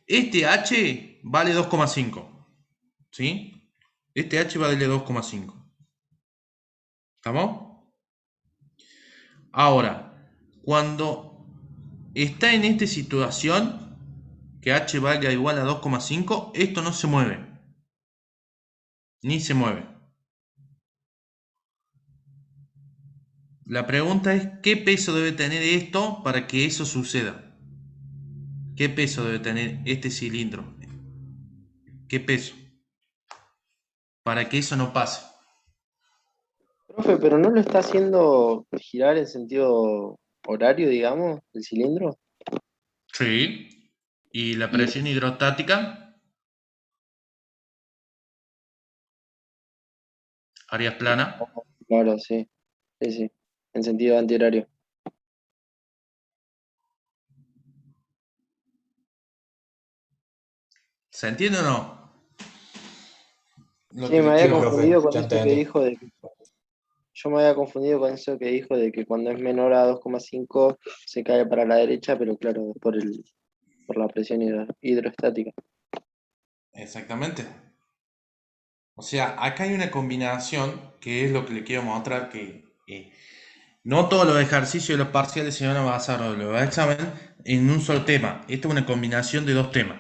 Este H vale 2,5. ¿Sí? Este H vale 2,5. ¿Estamos? Ahora, cuando está en esta situación, que H valga igual a 2,5, esto no se mueve. Ni se mueve. La pregunta es, ¿qué peso debe tener esto para que eso suceda? ¿Qué peso debe tener este cilindro? ¿Qué peso? Para que eso no pase. Profe, pero ¿no lo está haciendo girar en sentido horario, digamos, el cilindro? Sí. ¿Y la Y presión hidrostática? Áreas planas. claro, sí, sí, sí, en sentido antihorario. ¿Se entiende o no? Lo Sí, que me le había Sí, quiero... confundido profe, con ya eso que entendí. dijo yo me había confundido con eso que dijo de que cuando es menor a 2,5 se cae para la derecha, pero claro, es por la presión hidrostática. Exactamente. O sea, acá hay una combinación que es lo que le quiero mostrar, que no todos los ejercicios de los parciales se van a basar o los examen en un solo tema. Esta es una combinación de dos temas.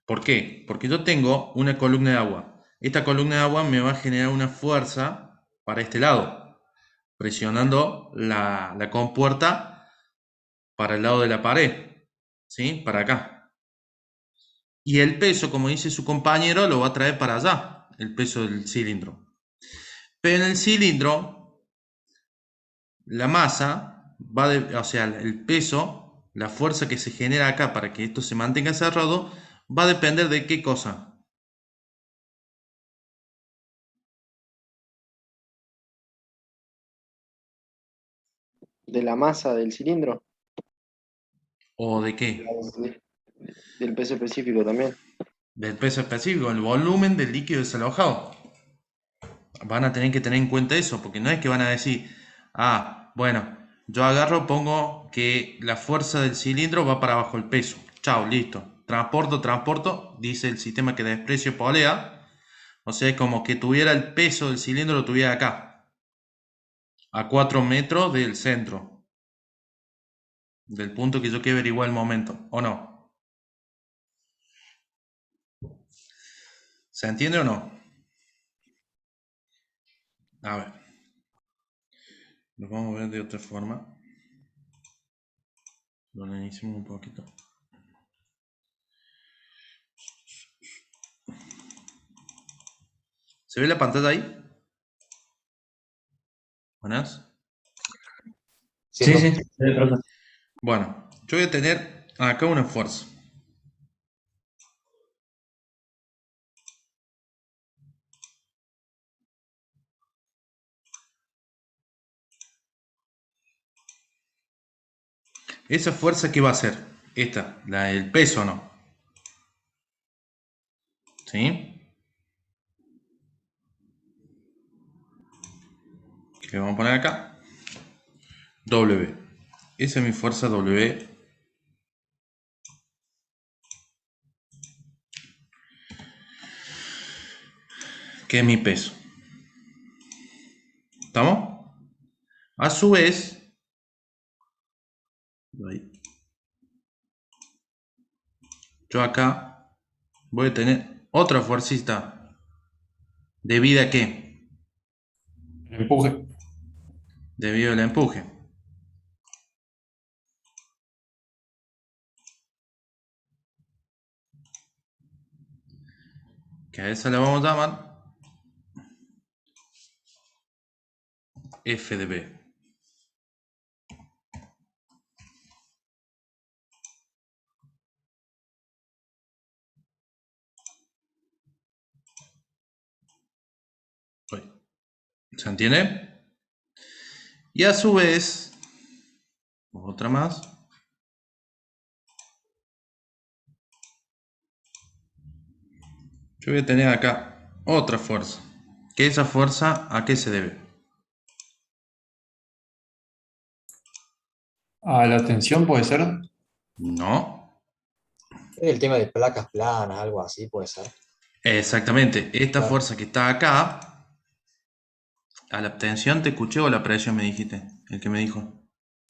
¿Por qué? Porque yo tengo una columna de agua. Esta columna de agua me va a generar una fuerza para este lado, presionando la compuerta para el lado de la pared, ¿sí? Para acá. Y el peso, como dice su compañero, lo va a traer para allá, el peso del cilindro. Pero en el cilindro, la masa, o sea, el peso, la fuerza que se genera acá para que esto se mantenga cerrado, va a depender de qué cosa. De la masa del cilindro, ¿O de qué? de- del peso específico también. Del peso específico, el volumen del líquido desalojado. Van a tener que tener en cuenta eso, porque no es que van a decir, bueno, yo agarro, pongo que la fuerza del cilindro va para abajo el peso. Chao, listo. Transporto, dice el sistema que desprecio polea. O sea, como que tuviera el peso del cilindro, lo tuviera acá, a 4 metros del centro, del punto que yo quiero averiguar el momento, ¿o no? ¿Se entiende o no? A ver, lo vamos a ver de otra forma. Lo iniciamos un poquito. ¿Se ve la pantalla ahí? Buenas. Sí, Sí, profe. sí, sí, profe. Bueno, yo voy a tener acá una fuerza. ¿Esa fuerza qué va a ser? Esta, la del peso, ¿no? ¿Sí? Que vamos a poner acá. W. Esa es mi fuerza W. Que es mi peso. ¿Estamos? A su vez, yo acá voy a tener otra fuercita. ¿Debido a qué? El empuje. Debido al empuje. Que a esa le vamos a llamar F de B. ¿Se entiende? Y a su vez, otra más. Yo voy a tener acá otra fuerza. ¿Que esa fuerza a qué se debe? A la tensión puede ser. No. El tema de placas planas, algo así puede ser. Exactamente. Esta Claro. fuerza que está acá, a la tensión te escuché o la presión me dijiste, el que me dijo.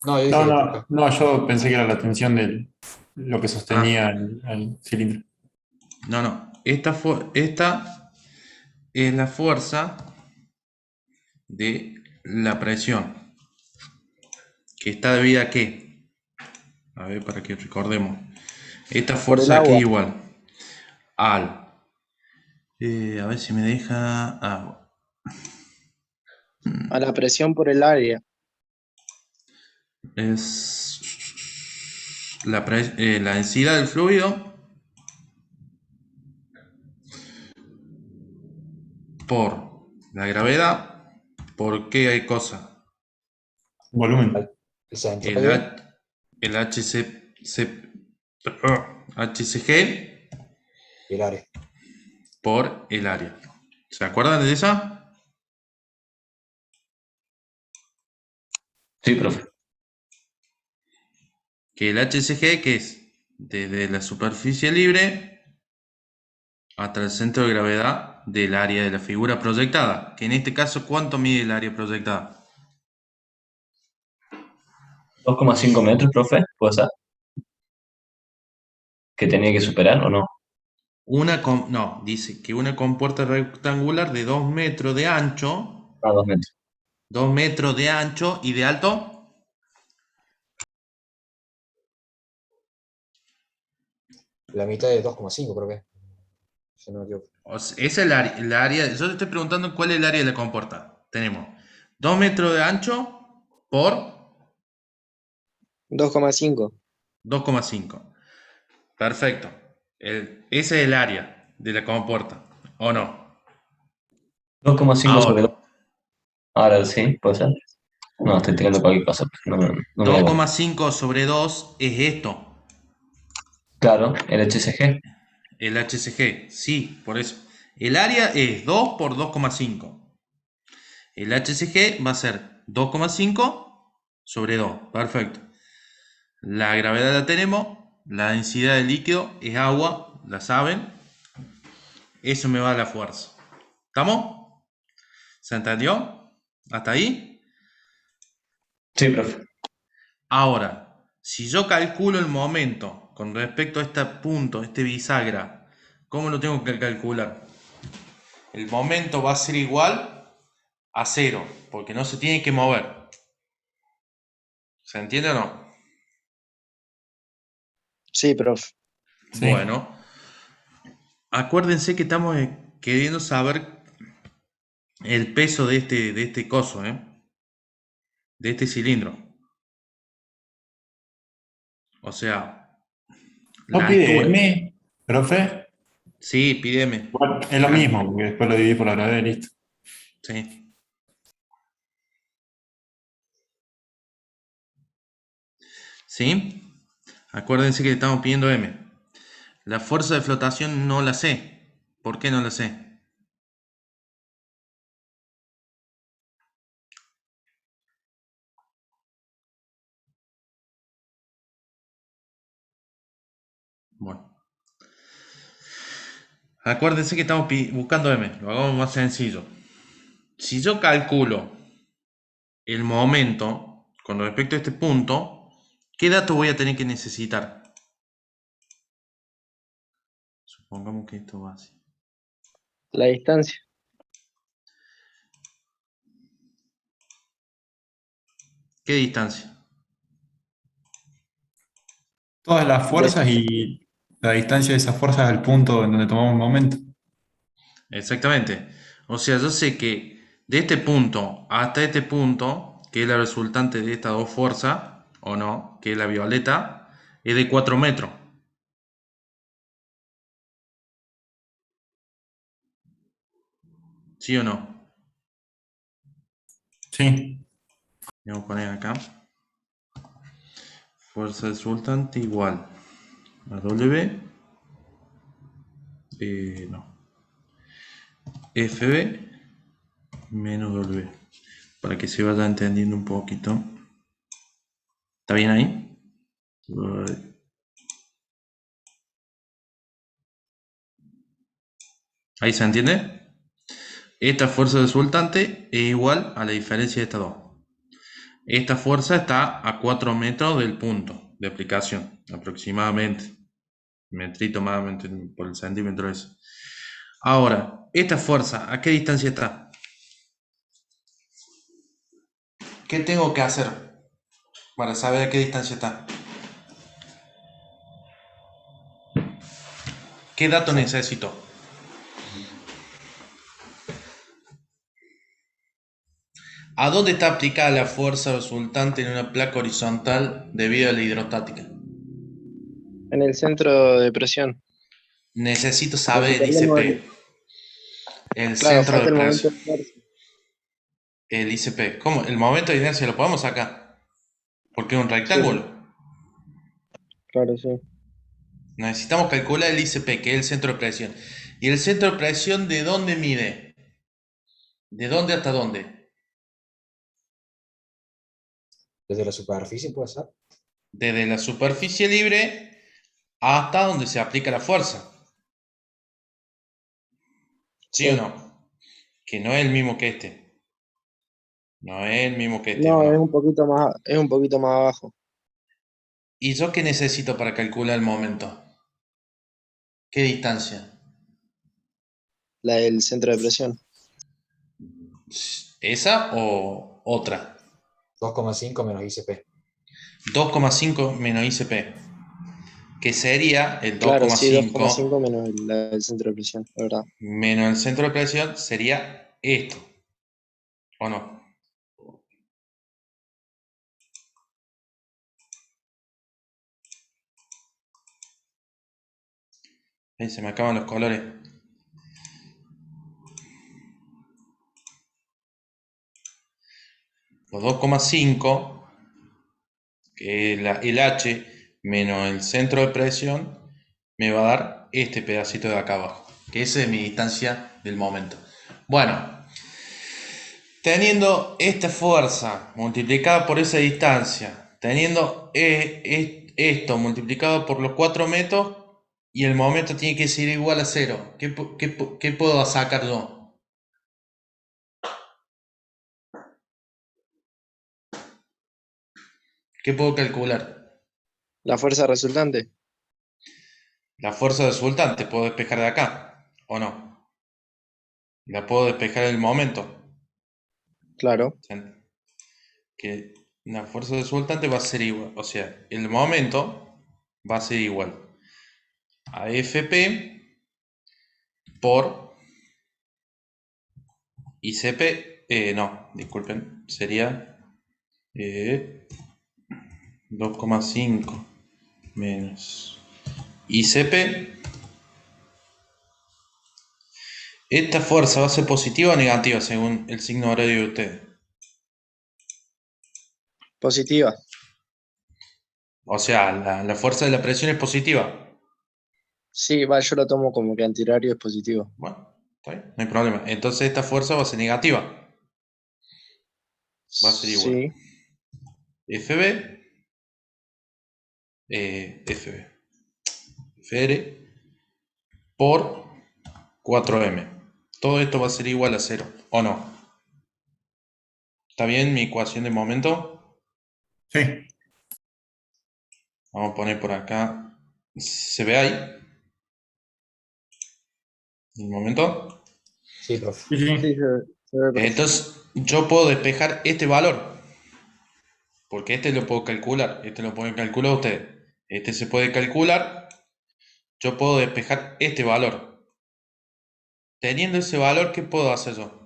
No, yo No, dije no, no, yo pensé que era la tensión de lo que Ah, sostenía el cilindro. no. Esta es la fuerza de la presión. ¿Que está debida a qué? A ver, para que recordemos. Esta Por el fuerza aquí agua. igual al... a ver si me deja... A la presión por el área. es la densidad del fluido por la gravedad. ¿Por qué hay cosas? Volumen. el El, centroide el HCG y el área. por el área. ¿Se acuerdan de esa? Sí, profe. Que el HCG, que es desde la superficie libre hasta el centro de gravedad del área de la figura proyectada. Que en este caso, ¿cuánto mide el área proyectada? 2,5 metros, profe, puede ser. ¿Que tenía que superar o no? No, dice que una compuerta rectangular de 2 metros de ancho, A 2 metros. 2 metros de ancho y de alto, La mitad de 2,5 creo que. Si no me equivoco. es el área, yo te estoy preguntando cuál es el área de la compuerta. Tenemos 2 metros de ancho por 2,5. 2,5. Perfecto. Ese es el área de la compuerta, ¿o no? 2,5 sobre 2. Ahora, Ahora sí, puede ser. No, estoy tirando cualquier cosa. No, no me da igual. 2,5 sobre 2 es esto, Claro, el HCG. el HCG. Sí, por eso. El área es 2 por 2,5. El HCG va a ser 2,5 sobre 2. Perfecto. La gravedad la tenemos. La densidad del líquido es agua, la saben. Eso me va a la fuerza. ¿Estamos? ¿Se entendió? ¿Hasta ahí? Sí, profe. Ahora, si yo calculo el momento con respecto a este punto, este bisagra, ¿cómo lo tengo que calcular? El momento va a ser igual a 0, porque no se tiene que mover. ¿Se entiende o no? Sí, profe. Sí. Bueno, acuérdense que estamos queriendo saber el peso de este coso, de este cilindro. O sea, ¿No la pide altura. M, profe? Sí, pídeme. Bueno, es lo mismo, porque después lo dividí por la gravedad y listo. Sí. ¿Sí? Acuérdense que estamos pidiendo M. La fuerza de flotación no la sé. ¿Por qué no la sé? Bueno. Acuérdense que estamos buscando M. Lo hagamos más sencillo. Si yo calculo el momento con respecto a este punto, ¿qué datos voy a tener que necesitar? Supongamos que esto va así. La distancia. ¿Qué distancia? Todas las fuerzas y la distancia de esas fuerzas al punto en donde tomamos el momento. Exactamente. O sea, yo sé que de este punto hasta este punto, que es la resultante de estas dos fuerzas, o no, que es la violeta, es de 4 metros. ¿Sí o no? Sí. Vamos a poner acá. Fuerza resultante igual a W. No. FB menos W. Para que se vaya entendiendo un poquito. ¿Está bien ahí? ¿Ahí se entiende? Esta fuerza resultante es igual a la diferencia de estas dos. Esta fuerza está a 4 metros del punto de aplicación, aproximadamente. Metrito más por el centímetro ese. Ahora, esta fuerza, ¿a qué distancia está? ¿Qué tengo que hacer para saber a qué distancia está? ¿Qué dato necesito? ¿A dónde está aplicada la fuerza resultante en una placa horizontal debido a la hidrostática? En el centro de presión. Necesito Porque saber el tenemos ICP, el claro, centro falta de el momento presión. de fuerza. El ICP. ¿Cómo? El momento de inercia lo podemos sacar. Porque es un Sí, rectángulo. claro, sí. Necesitamos calcular el ICP, que es el centro de presión. ¿Y el centro de presión de dónde mide? ¿De dónde hasta dónde? Desde la superficie puede ser. Desde la superficie libre hasta donde se aplica la fuerza. ¿Sí o Sí. no? Que no es el mismo que este. No es el mismo que este, ¿o No, no? es un poquito más abajo. ¿Y yo qué necesito para calcular el momento? ¿Qué distancia? La del centro de presión. ¿Esa o otra? 2,5 menos ICP. 2,5 menos ICP. Que sería el Claro, sí, 2,5 2,5 menos la del centro de presión, la verdad. menos el centro de presión sería esto. ¿O no? Se me acaban los colores. Los 2,5, que es el H menos el centro de presión, me va a dar este pedacito de acá abajo, que esa es mi distancia del momento. Bueno, teniendo esta fuerza multiplicada por esa distancia, teniendo esto multiplicado por los 4 metros, y el momento tiene que ser igual a 0, ¿qué puedo sacar yo? ¿Qué puedo calcular? La fuerza resultante. La fuerza resultante, ¿puedo despejar de acá? ¿O no? La puedo despejar en el momento. Claro. Que la fuerza resultante va a ser igual, o sea, el momento va a ser igual a Fp por Y CP, no, disculpen, sería 2,5 menos ICP. ¿Esta fuerza va a ser positiva o negativa según el signo horario de ustedes? Positiva. O sea, la fuerza de la presión es positiva. Sí, va, yo lo tomo como que antihorario es positivo. Bueno, está bien, no hay problema. Entonces esta fuerza va a ser negativa. Va a ser igual. Sí. FB, FR por 4M. Todo esto va a ser igual a 0, ¿o no? ¿Está bien mi ecuación de momento? Sí. Vamos a poner por acá. ¿Se ve ahí? ¿Un momento? Sí, profe. Sí, sí. Sí, se ve perfecto. Entonces yo puedo despejar este valor. Porque este lo puedo calcular. Este lo pueden calcular ustedes. Este se puede calcular. Yo puedo despejar este valor. Teniendo ese valor, ¿qué puedo hacer yo?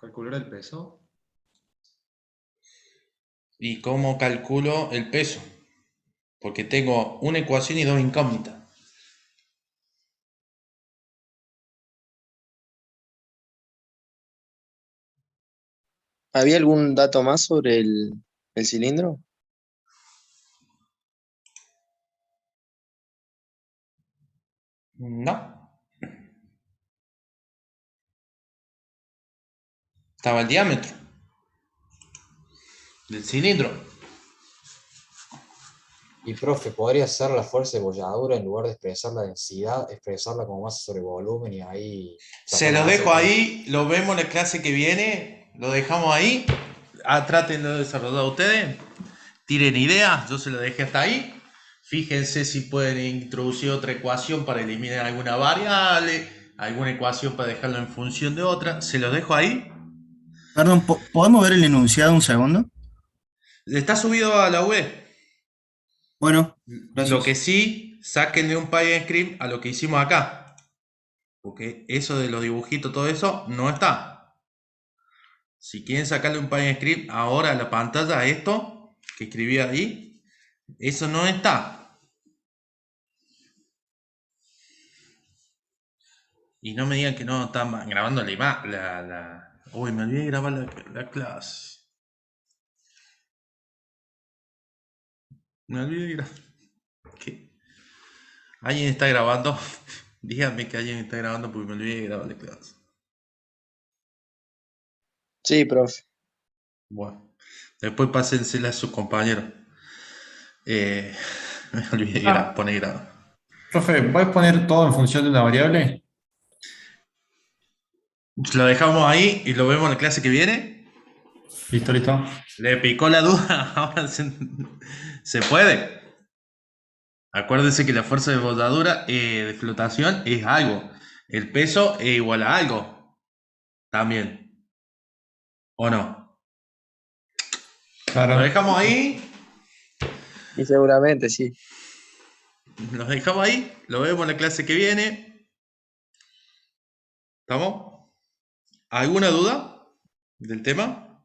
¿Calcular el peso? ¿Y cómo calculo el peso? Porque tengo una ecuación y dos incógnitas. ¿Había algún dato más sobre el cilindro? No. Estaba el diámetro del cilindro. Y profe, ¿podría ser la fuerza de bolladura en lugar de expresar la densidad, expresarla como masa sobre volumen y ahí... Se lo dejo ahí, lo vemos en la clase que viene, lo dejamos ahí. Traten de desarrollar ustedes, tiren ideas, yo se lo dejé hasta ahí. Fíjense si pueden introducir otra ecuación para eliminar alguna variable, alguna ecuación para dejarlo en función de otra. Se lo dejo ahí. Perdón, ¿podemos ver el enunciado un segundo? Está subido a la web. Bueno, Lo gracias. que sí, sáquenle un Python script a lo que hicimos acá. Porque eso de los dibujitos, todo eso, no está. Si quieren sacarle un Python script ahora a la pantalla, a esto que escribí ahí, eso no está. Y no me digan que no están grabando la imagen. Uy, me olvidé de grabar la clase. Me olvidé de grabar. ¿Qué? ¿Alguien está grabando? Díganme que alguien está grabando porque me olvidé de grabar la clase. Sí, profe. Bueno, después pásensela a sus compañeros. Me olvidé de poner grabado. Profe, ¿puedes poner todo en función de una variable? Lo dejamos ahí y lo vemos en la clase que viene. Listo, listo. Le picó la duda. Ahora se puede. Acuérdense que la fuerza de botadura de flotación es algo. El peso es igual a algo. También. ¿O no? Claro. Lo dejamos ahí. Y seguramente sí. Lo dejamos ahí. Lo vemos en la clase que viene. ¿Estamos? ¿Alguna duda del tema?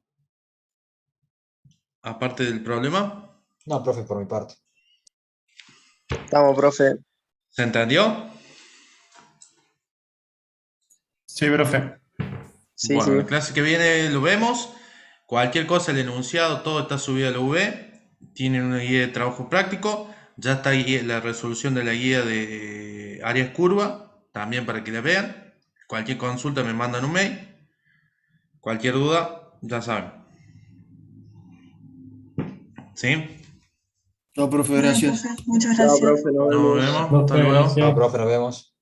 Aparte del problema. No, profe, por mi parte. Estamos, profe. ¿Se entendió? Sí, profe. Sí, Bueno, sí. la clase que viene lo vemos. Cualquier cosa, el enunciado, todo está subido a la UV. Tienen una guía de trabajo práctico. Ya está ahí la resolución de la guía de áreas curvas, también para que la vean. Cualquier consulta me mandan un mail. Cualquier duda, ya saben. ¿Sí? No, profe, gracias. Muchas Chao, gracias. profe, nos Nos vemos. vemos. Hasta luego. Profe, No, profe, nos vemos.